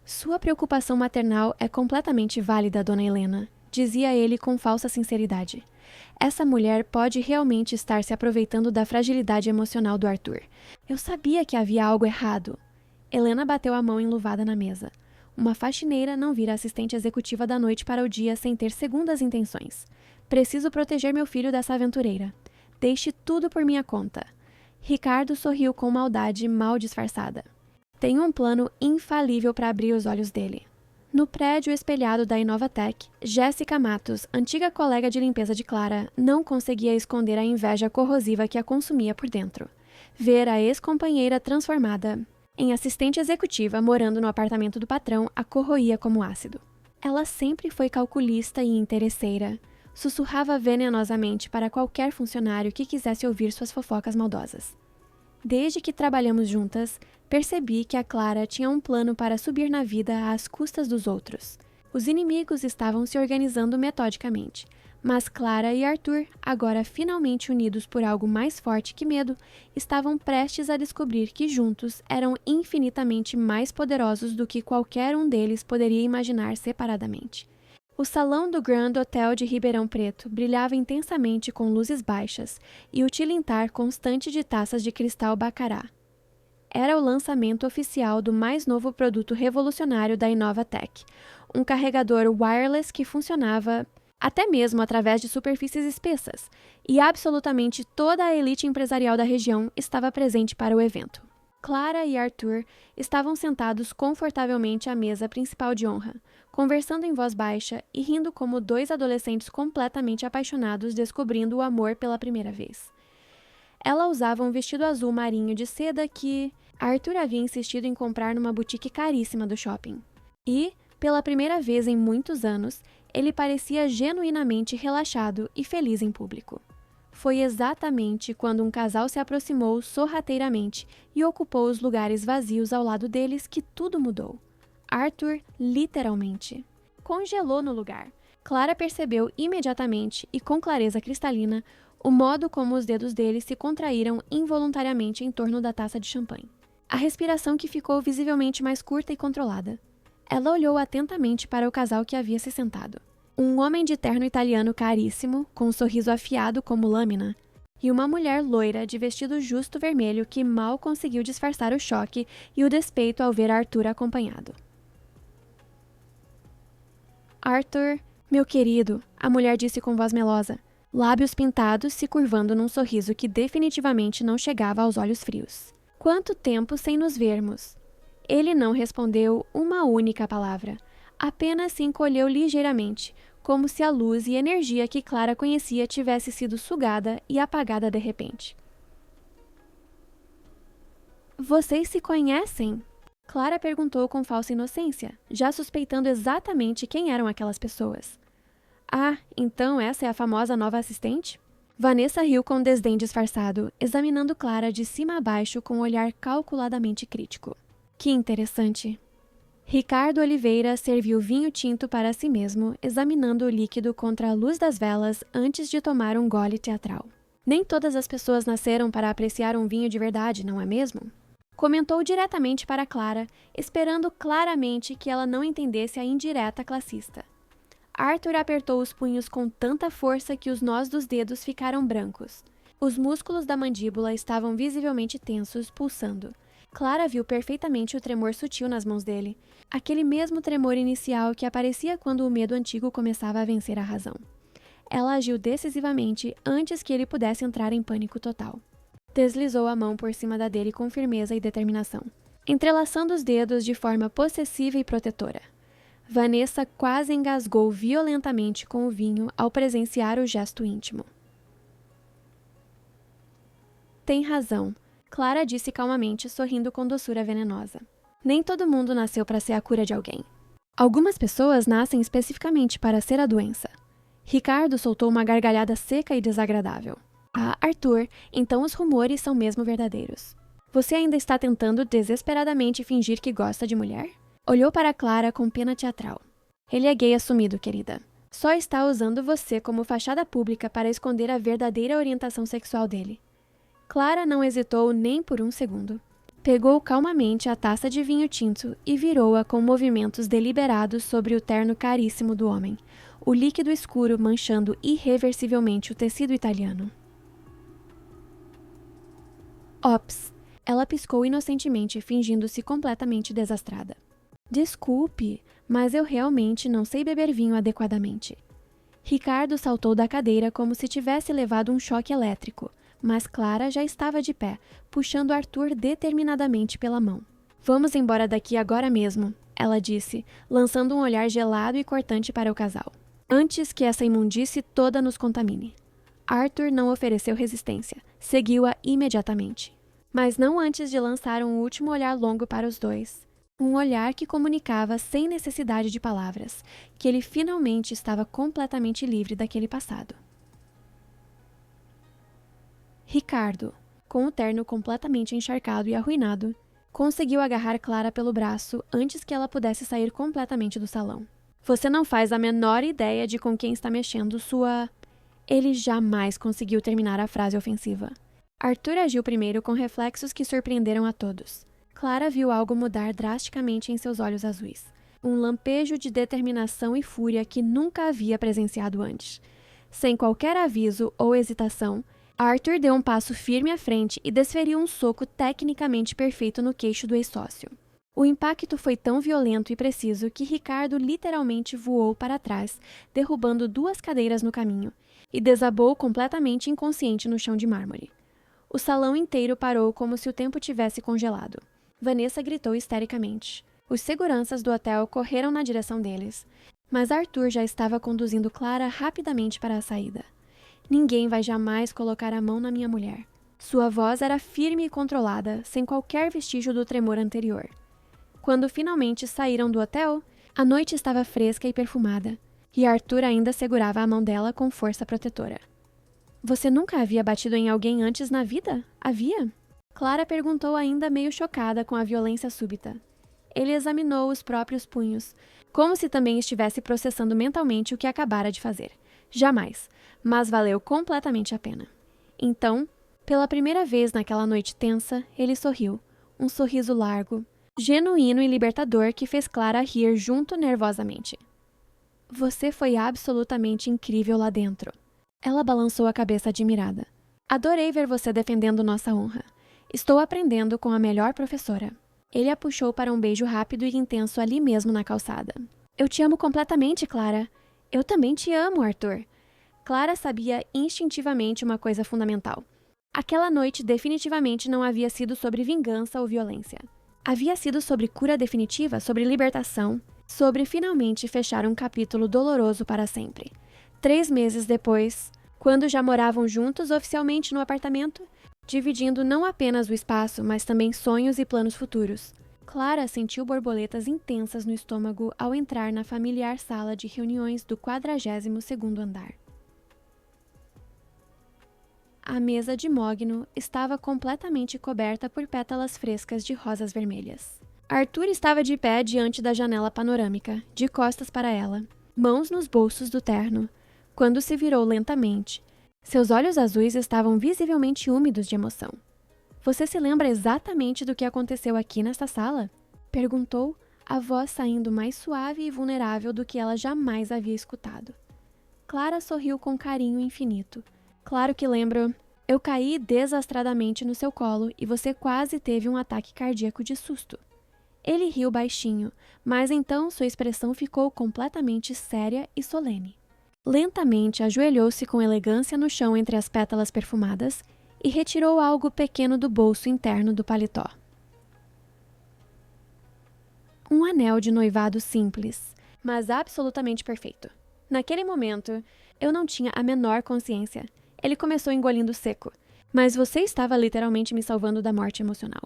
Sua preocupação maternal é completamente válida, Dona Helena, dizia ele com falsa sinceridade. Essa mulher pode realmente estar se aproveitando da fragilidade emocional do Arthur. Eu sabia que havia algo errado. Helena bateu a mão enluvada na mesa. Uma faxineira não vira assistente executiva da noite para o dia sem ter segundas intenções. Preciso proteger meu filho dessa aventureira. Deixe tudo por minha conta. Ricardo sorriu com maldade mal disfarçada. Tenho um plano infalível para abrir os olhos dele. No prédio espelhado da Inovatec, Jéssica Matos, antiga colega de limpeza de Clara, não conseguia esconder a inveja corrosiva que a consumia por dentro. Ver a ex-companheira transformada em assistente executiva morando no apartamento do patrão a corroía como ácido. Ela sempre foi calculista e interesseira. Sussurrava venenosamente para qualquer funcionário que quisesse ouvir suas fofocas maldosas. Desde que trabalhamos juntas, percebi que a Clara tinha um plano para subir na vida às custas dos outros. Os inimigos estavam se organizando metodicamente, mas Clara e Arthur, agora finalmente unidos por algo mais forte que medo, estavam prestes a descobrir que juntos eram infinitamente mais poderosos do que qualquer um deles poderia imaginar separadamente. O salão do Grand Hotel de Ribeirão Preto brilhava intensamente com luzes baixas e o tilintar constante de taças de cristal Baccarat. Era o lançamento oficial do mais novo produto revolucionário da Inovatec, um carregador wireless que funcionava até mesmo através de superfícies espessas, e absolutamente toda a elite empresarial da região estava presente para o evento. Clara e Arthur estavam sentados confortavelmente à mesa principal de honra, conversando em voz baixa e rindo como 2 adolescentes completamente apaixonados descobrindo o amor pela primeira vez. Ela usava um vestido azul marinho de seda que Arthur havia insistido em comprar numa boutique caríssima do shopping. E, pela primeira vez em muitos anos, ele parecia genuinamente relaxado e feliz em público. Foi exatamente quando um casal se aproximou sorrateiramente e ocupou os lugares vazios ao lado deles que tudo mudou. Arthur, literalmente, congelou no lugar. Clara percebeu imediatamente e com clareza cristalina o modo como os dedos dele se contraíram involuntariamente em torno da taça de champanhe. A respiração que ficou visivelmente mais curta e controlada. Ela olhou atentamente para o casal que havia se sentado. Um homem de terno italiano caríssimo, com um sorriso afiado como lâmina, e uma mulher loira de vestido justo vermelho que mal conseguiu disfarçar o choque e o despeito ao ver Arthur acompanhado. Arthur, meu querido, a mulher disse com voz melosa, lábios pintados se curvando num sorriso que definitivamente não chegava aos olhos frios. Quanto tempo sem nos vermos? Ele não respondeu uma única palavra, apenas se encolheu ligeiramente, como se a luz e energia que Clara conhecia tivesse sido sugada e apagada de repente. Vocês se conhecem? Clara perguntou com falsa inocência, já suspeitando exatamente quem eram aquelas pessoas. Ah, então essa é a famosa nova assistente? Vanessa riu com desdém disfarçado, examinando Clara de cima a baixo com um olhar calculadamente crítico. Que interessante. Ricardo Oliveira serviu vinho tinto para si mesmo, examinando o líquido contra a luz das velas antes de tomar um gole teatral. Nem todas as pessoas nasceram para apreciar um vinho de verdade, não é mesmo? Comentou diretamente para Clara, esperando claramente que ela não entendesse a indireta classista. Arthur apertou os punhos com tanta força que os nós dos dedos ficaram brancos. Os músculos da mandíbula estavam visivelmente tensos, pulsando. Clara viu perfeitamente o tremor sutil nas mãos dele, aquele mesmo tremor inicial que aparecia quando o medo antigo começava a vencer a razão. Ela agiu decisivamente antes que ele pudesse entrar em pânico total. Deslizou a mão por cima da dele com firmeza e determinação, entrelaçando os dedos de forma possessiva e protetora. Vanessa quase engasgou violentamente com o vinho ao presenciar o gesto íntimo. Tem razão, Clara disse calmamente, sorrindo com doçura venenosa. Nem todo mundo nasceu para ser a cura de alguém. Algumas pessoas nascem especificamente para ser a doença. Ricardo soltou uma gargalhada seca e desagradável. Ah, Arthur, então os rumores são mesmo verdadeiros. Você ainda está tentando desesperadamente fingir que gosta de mulher? Olhou para Clara com pena teatral. Ele é gay assumido, querida. Só está usando você como fachada pública para esconder a verdadeira orientação sexual dele. Clara não hesitou nem por um segundo. Pegou calmamente a taça de vinho tinto e virou-a com movimentos deliberados sobre o terno caríssimo do homem, o líquido escuro manchando irreversivelmente o tecido italiano. Ops! Ela piscou inocentemente, fingindo-se completamente desastrada. Desculpe, mas eu realmente não sei beber vinho adequadamente. Ricardo saltou da cadeira como se tivesse levado um choque elétrico, mas Clara já estava de pé, puxando Arthur determinadamente pela mão. Vamos embora daqui agora mesmo, ela disse, lançando um olhar gelado e cortante para o casal. Antes que essa imundície toda nos contamine. Arthur não ofereceu resistência, seguiu-a imediatamente. Mas não antes de lançar um último olhar longo para os dois. Um olhar que comunicava sem necessidade de palavras, que ele finalmente estava completamente livre daquele passado. Ricardo, com o terno completamente encharcado e arruinado, conseguiu agarrar Clara pelo braço antes que ela pudesse sair completamente do salão. Você não faz a menor ideia de com quem está mexendo sua... Ele jamais conseguiu terminar a frase ofensiva. Arthur agiu primeiro com reflexos que surpreenderam a todos. Clara viu algo mudar drasticamente em seus olhos azuis. Um lampejo de determinação e fúria que nunca havia presenciado antes. Sem qualquer aviso ou hesitação, Arthur deu um passo firme à frente e desferiu um soco tecnicamente perfeito no queixo do ex-sócio. O impacto foi tão violento e preciso que Ricardo literalmente voou para trás, derrubando 2 cadeiras no caminho, e desabou completamente inconsciente no chão de mármore. O salão inteiro parou como se o tempo tivesse congelado. Vanessa gritou histericamente. Os seguranças do hotel correram na direção deles, mas Arthur já estava conduzindo Clara rapidamente para a saída. Ninguém vai jamais colocar a mão na minha mulher. Sua voz era firme e controlada, sem qualquer vestígio do tremor anterior. Quando finalmente saíram do hotel, a noite estava fresca e perfumada, e Arthur ainda segurava a mão dela com força protetora. Você nunca havia batido em alguém antes na vida? Havia? Clara perguntou ainda meio chocada com a violência súbita. Ele examinou os próprios punhos, como se também estivesse processando mentalmente o que acabara de fazer. Jamais, mas valeu completamente a pena. Então, pela primeira vez naquela noite tensa, ele sorriu, um sorriso largo, genuíno e libertador que fez Clara rir junto nervosamente. Você foi absolutamente incrível lá dentro. Ela balançou a cabeça admirada. Adorei ver você defendendo nossa honra. Estou aprendendo com a melhor professora. Ele a puxou para um beijo rápido e intenso ali mesmo na calçada. Eu te amo completamente, Clara. Eu também te amo, Arthur. Clara sabia instintivamente uma coisa fundamental. Aquela noite definitivamente não havia sido sobre vingança ou violência. Havia sido sobre cura definitiva, sobre libertação, sobre finalmente fechar um capítulo doloroso para sempre. 3 meses depois, quando já moravam juntos oficialmente no apartamento, dividindo não apenas o espaço, mas também sonhos e planos futuros. Clara sentiu borboletas intensas no estômago ao entrar na familiar sala de reuniões do 42º andar. A mesa de mogno estava completamente coberta por pétalas frescas de rosas vermelhas. Arthur estava de pé diante da janela panorâmica, de costas para ela, mãos nos bolsos do terno, quando se virou lentamente. Seus olhos azuis estavam visivelmente úmidos de emoção. Você se lembra exatamente do que aconteceu aqui nesta sala? Perguntou, a voz saindo mais suave e vulnerável do que ela jamais havia escutado. Clara sorriu com carinho infinito. Claro que lembro. Eu caí desastradamente no seu colo e você quase teve um ataque cardíaco de susto. Ele riu baixinho, mas então sua expressão ficou completamente séria e solene. Lentamente ajoelhou-se com elegância no chão entre as pétalas perfumadas e retirou algo pequeno do bolso interno do paletó. Um anel de noivado simples, mas absolutamente perfeito. Naquele momento, eu não tinha a menor consciência. Ele começou engolindo seco, mas você estava literalmente me salvando da morte emocional.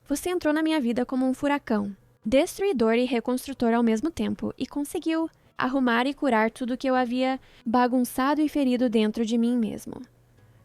Você entrou na minha vida como um furacão, destruidor e reconstrutor ao mesmo tempo, e conseguiu arrumar e curar tudo que eu havia bagunçado e ferido dentro de mim mesmo.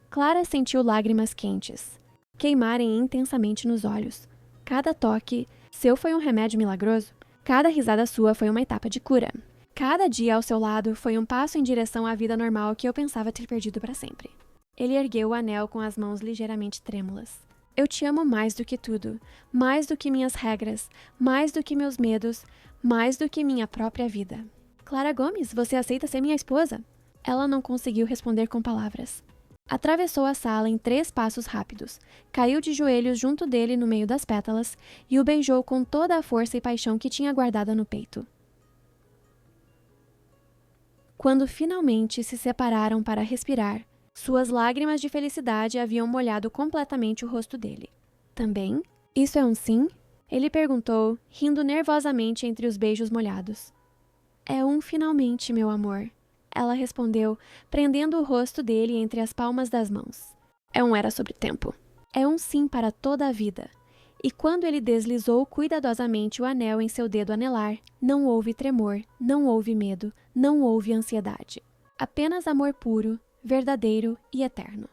Clara sentiu lágrimas quentes, queimarem intensamente nos olhos. Cada toque seu foi um remédio milagroso. Cada risada sua foi uma etapa de cura. Cada dia ao seu lado foi um passo em direção à vida normal que eu pensava ter perdido para sempre. Ele ergueu o anel com as mãos ligeiramente trêmulas. Eu te amo mais do que tudo, mais do que minhas regras, mais do que meus medos, mais do que minha própria vida. Clara Gomes, você aceita ser minha esposa? Ela não conseguiu responder com palavras. Atravessou a sala em 3 passos rápidos, caiu de joelhos junto dele no meio das pétalas e o beijou com toda a força e paixão que tinha guardada no peito. Quando finalmente se separaram para respirar, suas lágrimas de felicidade haviam molhado completamente o rosto dele. Também? Isso é um sim? Ele perguntou, rindo nervosamente entre os beijos molhados. É um finalmente, meu amor. Ela respondeu, prendendo o rosto dele entre as palmas das mãos. É um era sobre tempo. É um sim para toda a vida. E quando ele deslizou cuidadosamente o anel em seu dedo anelar, não houve tremor, não houve medo, não houve ansiedade. Apenas amor puro, verdadeiro e eterno.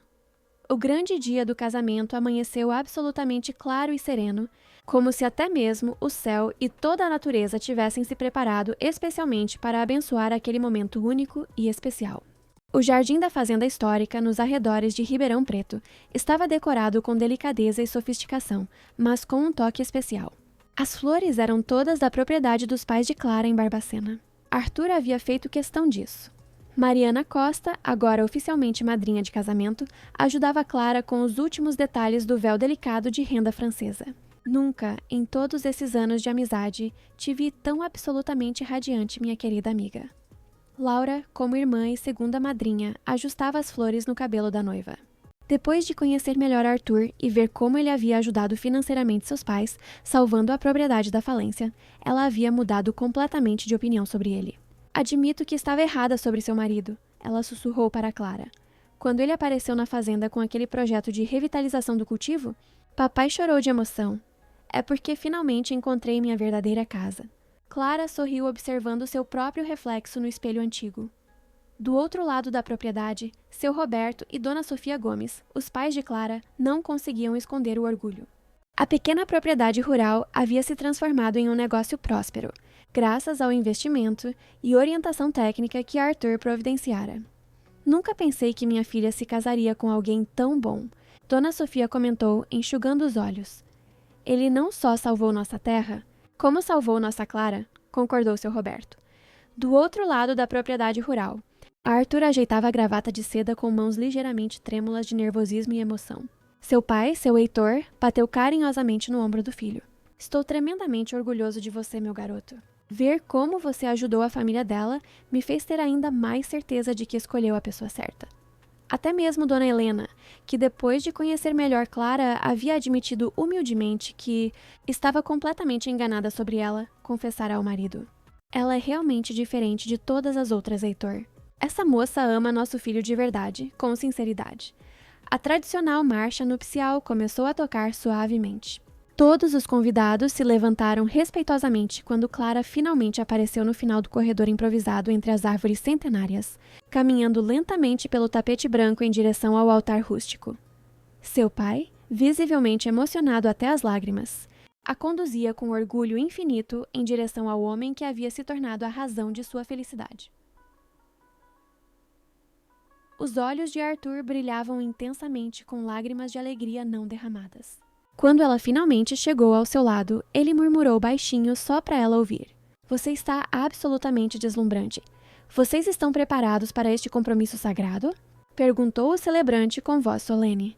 O grande dia do casamento amanheceu absolutamente claro e sereno, como se até mesmo o céu e toda a natureza tivessem se preparado especialmente para abençoar aquele momento único e especial. O jardim da fazenda histórica, nos arredores de Ribeirão Preto, estava decorado com delicadeza e sofisticação, mas com um toque especial. As flores eram todas da propriedade dos pais de Clara em Barbacena. Arthur havia feito questão disso. Mariana Costa, agora oficialmente madrinha de casamento, ajudava Clara com os últimos detalhes do véu delicado de renda francesa. Nunca, em todos esses anos de amizade, te vi tão absolutamente radiante, minha querida amiga. Laura, como irmã e segunda madrinha, ajustava as flores no cabelo da noiva. Depois de conhecer melhor Arthur e ver como ele havia ajudado financeiramente seus pais, salvando a propriedade da falência, ela havia mudado completamente de opinião sobre ele. Admito que estava errada sobre seu marido, ela sussurrou para Clara. Quando ele apareceu na fazenda com aquele projeto de revitalização do cultivo, papai chorou de emoção. É porque finalmente encontrei minha verdadeira casa. Clara sorriu observando seu próprio reflexo no espelho antigo. Do outro lado da propriedade, seu Roberto e Dona Sofia Gomes, os pais de Clara, não conseguiam esconder o orgulho. A pequena propriedade rural havia se transformado em um negócio próspero, graças ao investimento e orientação técnica que Arthur providenciara. Nunca pensei que minha filha se casaria com alguém tão bom, Dona Sofia comentou, enxugando os olhos. Ele não só salvou nossa terra, como salvou nossa Clara, concordou seu Roberto. Do outro lado da propriedade rural, Arthur ajeitava a gravata de seda com mãos ligeiramente trêmulas de nervosismo e emoção. Seu pai, seu Heitor, bateu carinhosamente no ombro do filho. Estou tremendamente orgulhoso de você, meu garoto. Ver como você ajudou a família dela me fez ter ainda mais certeza de que escolheu a pessoa certa. Até mesmo Dona Helena, que depois de conhecer melhor Clara, havia admitido humildemente que estava completamente enganada sobre ela, confessara ao marido. Ela é realmente diferente de todas as outras, Heitor. Essa moça ama nosso filho de verdade, com sinceridade. A tradicional marcha nupcial começou a tocar suavemente. Todos os convidados se levantaram respeitosamente quando Clara finalmente apareceu no final do corredor improvisado entre as árvores centenárias, caminhando lentamente pelo tapete branco em direção ao altar rústico. Seu pai, visivelmente emocionado até as lágrimas, a conduzia com orgulho infinito em direção ao homem que havia se tornado a razão de sua felicidade. Os olhos de Arthur brilhavam intensamente com lágrimas de alegria não derramadas. Quando ela finalmente chegou ao seu lado, ele murmurou baixinho só para ela ouvir. Você está absolutamente deslumbrante. Vocês estão preparados para este compromisso sagrado? Perguntou o celebrante com voz solene.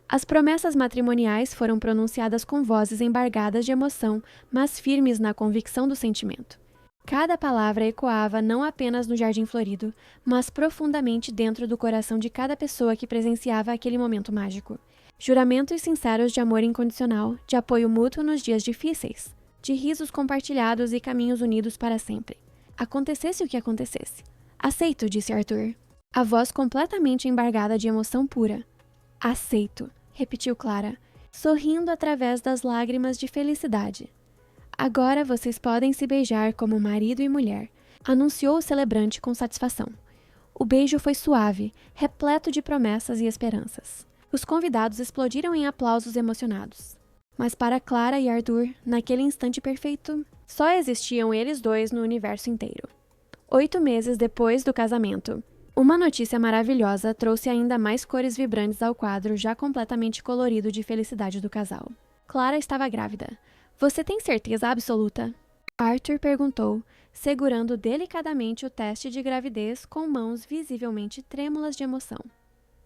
As promessas matrimoniais foram pronunciadas com vozes embargadas de emoção, mas firmes na convicção do sentimento. Cada palavra ecoava não apenas no jardim florido, mas profundamente dentro do coração de cada pessoa que presenciava aquele momento mágico. Juramentos sinceros de amor incondicional, de apoio mútuo nos dias difíceis, de risos compartilhados e caminhos unidos para sempre. Acontecesse o que acontecesse. Aceito, disse Arthur. A voz completamente embargada de emoção pura. Aceito, repetiu Clara, sorrindo através das lágrimas de felicidade. Agora vocês podem se beijar como marido e mulher, anunciou o celebrante com satisfação. O beijo foi suave, repleto de promessas e esperanças. Os convidados explodiram em aplausos emocionados. Mas para Clara e Arthur, naquele instante perfeito, só existiam eles dois no universo inteiro. 8 meses depois do casamento, uma notícia maravilhosa trouxe ainda mais cores vibrantes ao quadro já completamente colorido de felicidade do casal. Clara estava grávida. Você tem certeza absoluta? Arthur perguntou, segurando delicadamente o teste de gravidez com mãos visivelmente trêmulas de emoção.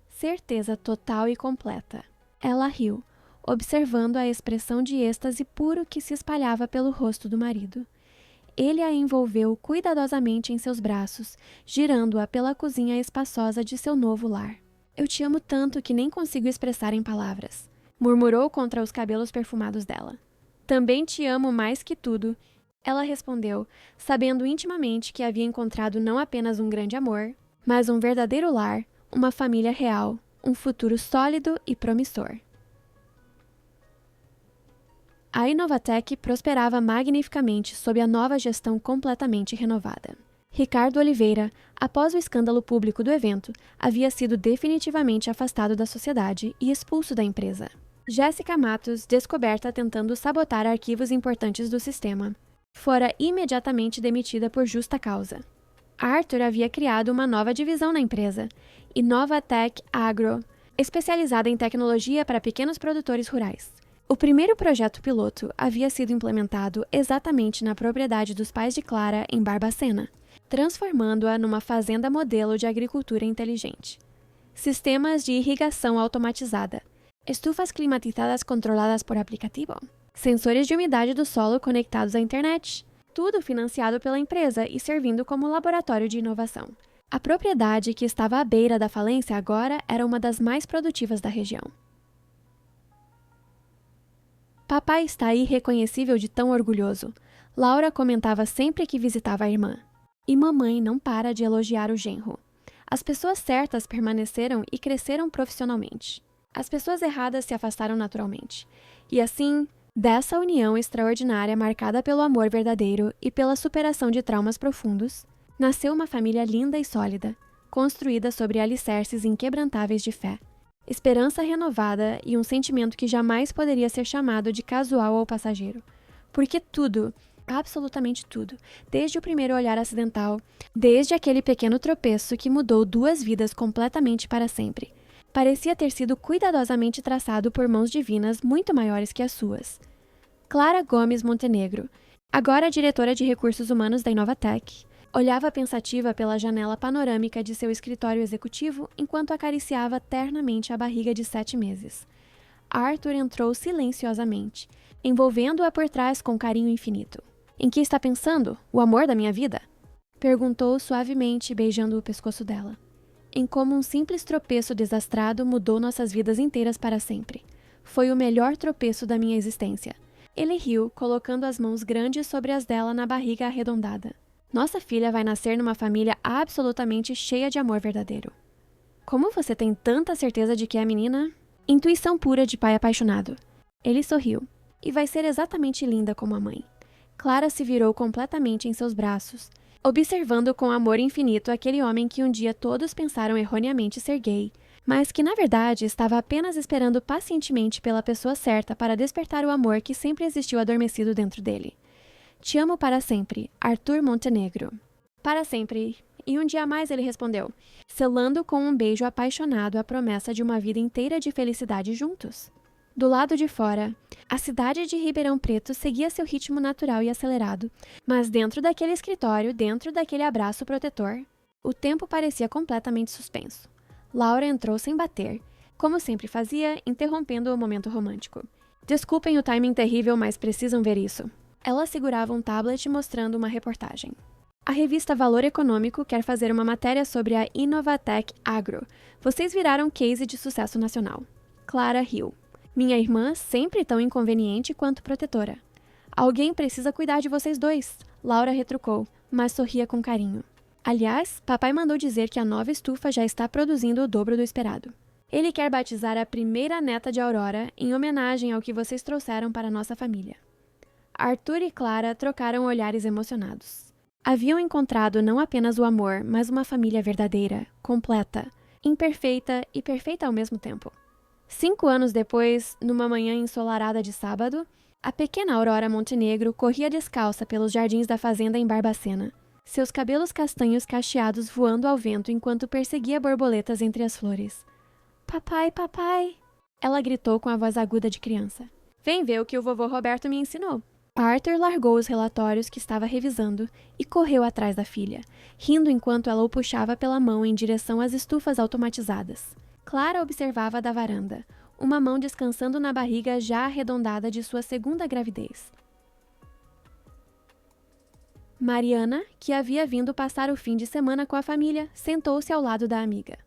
Certeza total e completa. Ela riu, observando a expressão de êxtase puro que se espalhava pelo rosto do marido. Ele a envolveu cuidadosamente em seus braços, girando-a pela cozinha espaçosa de seu novo lar. Eu te amo tanto que nem consigo expressar em palavras, murmurou contra os cabelos perfumados dela. Também te amo mais que tudo, ela respondeu, sabendo intimamente que havia encontrado não apenas um grande amor, mas um verdadeiro lar, uma família real, um futuro sólido e promissor. A Inovatec prosperava magnificamente sob a nova gestão completamente renovada. Ricardo Oliveira, após o escândalo público do evento, havia sido definitivamente afastado da sociedade e expulso da empresa. Jéssica Matos, descoberta tentando sabotar arquivos importantes do sistema, fora imediatamente demitida por justa causa. Arthur havia criado uma nova divisão na empresa, Inovatec Agro, especializada em tecnologia para pequenos produtores rurais. O primeiro projeto piloto havia sido implementado exatamente na propriedade dos pais de Clara, em Barbacena, transformando-a numa fazenda modelo de agricultura inteligente. Sistemas de irrigação automatizada, estufas climatizadas controladas por aplicativo, sensores de umidade do solo conectados à internet, tudo financiado pela empresa e servindo como laboratório de inovação. A propriedade, que estava à beira da falência agora, era uma das mais produtivas da região. Papai está irreconhecível de tão orgulhoso, Laura comentava sempre que visitava a irmã. E mamãe não para de elogiar o genro. As pessoas certas permaneceram e cresceram profissionalmente. As pessoas erradas se afastaram naturalmente. E assim, dessa união extraordinária marcada pelo amor verdadeiro e pela superação de traumas profundos, nasceu uma família linda e sólida, construída sobre alicerces inquebrantáveis de fé, esperança renovada e um sentimento que jamais poderia ser chamado de casual ou passageiro. Porque tudo, absolutamente tudo, desde o primeiro olhar acidental, desde aquele pequeno tropeço que mudou 2 vidas completamente para sempre, parecia ter sido cuidadosamente traçado por mãos divinas muito maiores que as suas. Clara Gomes Montenegro, agora diretora de recursos humanos da Inovatec, olhava pensativa pela janela panorâmica de seu escritório executivo enquanto acariciava ternamente a barriga de 7 meses. Arthur entrou silenciosamente, envolvendo-a por trás com carinho infinito. Em que está pensando? O amor da minha vida? Perguntou suavemente, beijando o pescoço dela. Em como um simples tropeço desastrado mudou nossas vidas inteiras para sempre. Foi o melhor tropeço da minha existência. Ele riu, colocando as mãos grandes sobre as dela na barriga arredondada. Nossa filha vai nascer numa família absolutamente cheia de amor verdadeiro. Como você tem tanta certeza de que é a menina? Intuição pura de pai apaixonado. Ele sorriu. E vai ser exatamente linda como a mãe. Clara se virou completamente em seus braços, observando com amor infinito aquele homem que um dia todos pensaram erroneamente ser gay, mas que na verdade estava apenas esperando pacientemente pela pessoa certa para despertar o amor que sempre existiu adormecido dentro dele. Te amo para sempre, Arthur Montenegro. Para sempre. E um dia a mais ele respondeu, selando com um beijo apaixonado a promessa de uma vida inteira de felicidade juntos. Do lado de fora, a cidade de Ribeirão Preto seguia seu ritmo natural e acelerado, mas dentro daquele escritório, dentro daquele abraço protetor, o tempo parecia completamente suspenso. Laura entrou sem bater, como sempre fazia, interrompendo o momento romântico. Desculpem o timing terrível, mas precisam ver isso. Ela segurava um tablet mostrando uma reportagem. A revista Valor Econômico quer fazer uma matéria sobre a Inovatec Agro. Vocês viraram case de sucesso nacional. Clara riu. Minha irmã, sempre tão inconveniente quanto protetora. Alguém precisa cuidar de vocês dois, Laura retrucou, mas sorria com carinho. Aliás, papai mandou dizer que a nova estufa já está produzindo o dobro do esperado. Ele quer batizar a primeira neta de Aurora em homenagem ao que vocês trouxeram para nossa família. Arthur e Clara trocaram olhares emocionados. Haviam encontrado não apenas o amor, mas uma família verdadeira, completa, imperfeita e perfeita ao mesmo tempo. 5 anos depois, numa manhã ensolarada de sábado, a pequena Aurora Montenegro corria descalça pelos jardins da fazenda em Barbacena, seus cabelos castanhos cacheados voando ao vento enquanto perseguia borboletas entre as flores. Papai, papai! Ela gritou com a voz aguda de criança. Vem ver o que o vovô Roberto me ensinou. Arthur largou os relatórios que estava revisando e correu atrás da filha, rindo enquanto ela o puxava pela mão em direção às estufas automatizadas. Clara observava da varanda, uma mão descansando na barriga já arredondada de sua segunda gravidez. Mariana, que havia vindo passar o fim de semana com a família, sentou-se ao lado da amiga.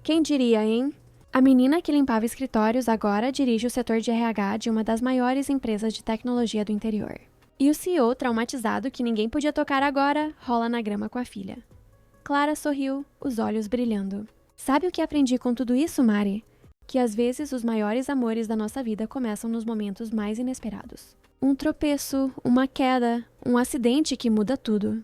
Quem diria, hein? A menina que limpava escritórios agora dirige o setor de RH de uma das maiores empresas de tecnologia do interior. E o CEO, traumatizado que ninguém podia tocar agora, rola na grama com a filha. Clara sorriu, os olhos brilhando. Sabe o que aprendi com tudo isso, Mari? Que às vezes os maiores amores da nossa vida começam nos momentos mais inesperados. Um tropeço, uma queda, um acidente que muda tudo.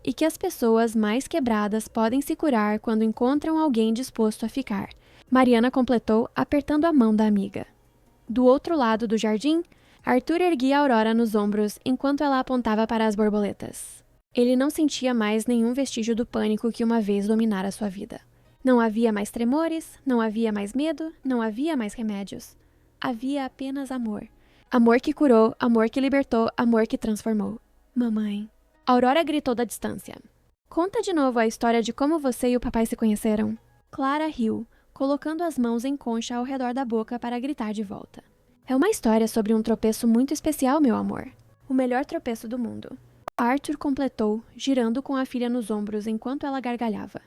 E que as pessoas mais quebradas podem se curar quando encontram alguém disposto a ficar. Mariana completou, apertando a mão da amiga. Do outro lado do jardim, Arthur erguia Aurora nos ombros enquanto ela apontava para as borboletas. Ele não sentia mais nenhum vestígio do pânico que uma vez dominara sua vida. Não havia mais tremores, não havia mais medo, não havia mais remédios. Havia apenas amor. Amor que curou, amor que libertou, amor que transformou. Mamãe. Aurora gritou da distância. Conta de novo a história de como você e o papai se conheceram. Clara riu, colocando as mãos em concha ao redor da boca para gritar de volta. É uma história sobre um tropeço muito especial, meu amor. O melhor tropeço do mundo. Arthur completou, girando com a filha nos ombros enquanto ela gargalhava.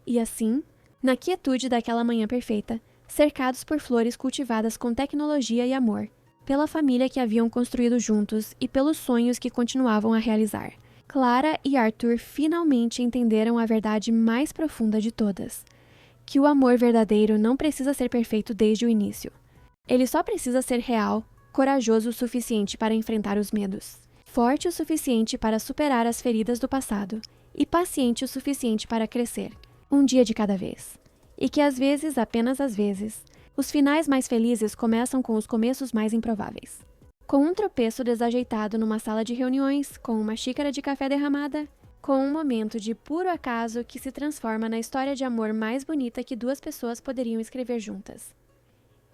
E assim, na quietude daquela manhã perfeita, cercados por flores cultivadas com tecnologia e amor, pela família que haviam construído juntos e pelos sonhos que continuavam a realizar, Clara e Arthur finalmente entenderam a verdade mais profunda de todas. Que o amor verdadeiro não precisa ser perfeito desde o início. Ele só precisa ser real, corajoso o suficiente para enfrentar os medos, forte o suficiente para superar as feridas do passado e paciente o suficiente para crescer, um dia de cada vez. E que às vezes, apenas às vezes, os finais mais felizes começam com os começos mais improváveis. Com um tropeço desajeitado numa sala de reuniões, com uma xícara de café derramada, com um momento de puro acaso que se transforma na história de amor mais bonita que duas pessoas poderiam escrever juntas.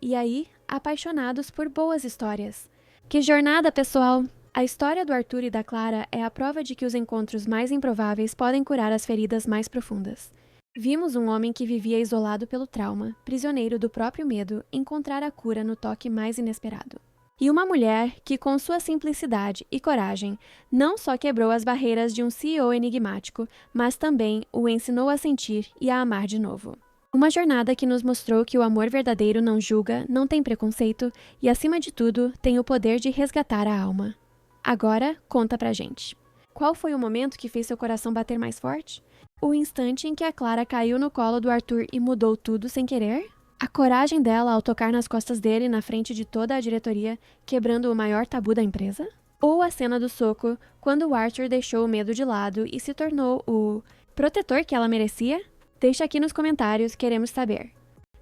E aí, apaixonados por boas histórias. Que jornada, pessoal! A história do Arthur e da Clara é a prova de que os encontros mais improváveis podem curar as feridas mais profundas. Vimos um homem que vivia isolado pelo trauma, prisioneiro do próprio medo, encontrar a cura no toque mais inesperado. E uma mulher que, com sua simplicidade e coragem, não só quebrou as barreiras de um CEO enigmático, mas também o ensinou a sentir e a amar de novo. Uma jornada que nos mostrou que o amor verdadeiro não julga, não tem preconceito e, acima de tudo, tem o poder de resgatar a alma. Agora, conta pra gente. Qual foi o momento que fez seu coração bater mais forte? O instante em que a Clara caiu no colo do Arthur e mudou tudo sem querer? A coragem dela ao tocar nas costas dele na frente de toda a diretoria, quebrando o maior tabu da empresa? Ou a cena do soco, quando o Arthur deixou o medo de lado e se tornou o protetor que ela merecia? Deixa aqui nos comentários, queremos saber.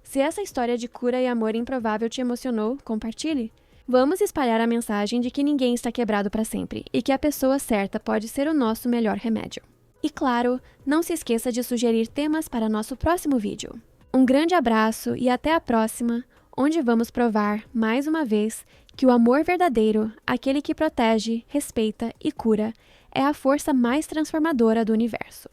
Se essa história de cura e amor improvável te emocionou, compartilhe. Vamos espalhar a mensagem de que ninguém está quebrado para sempre e que a pessoa certa pode ser o nosso melhor remédio. E claro, não se esqueça de sugerir temas para nosso próximo vídeo. Um grande abraço e até a próxima, onde vamos provar, mais uma vez, que o amor verdadeiro, aquele que protege, respeita e cura, é a força mais transformadora do universo.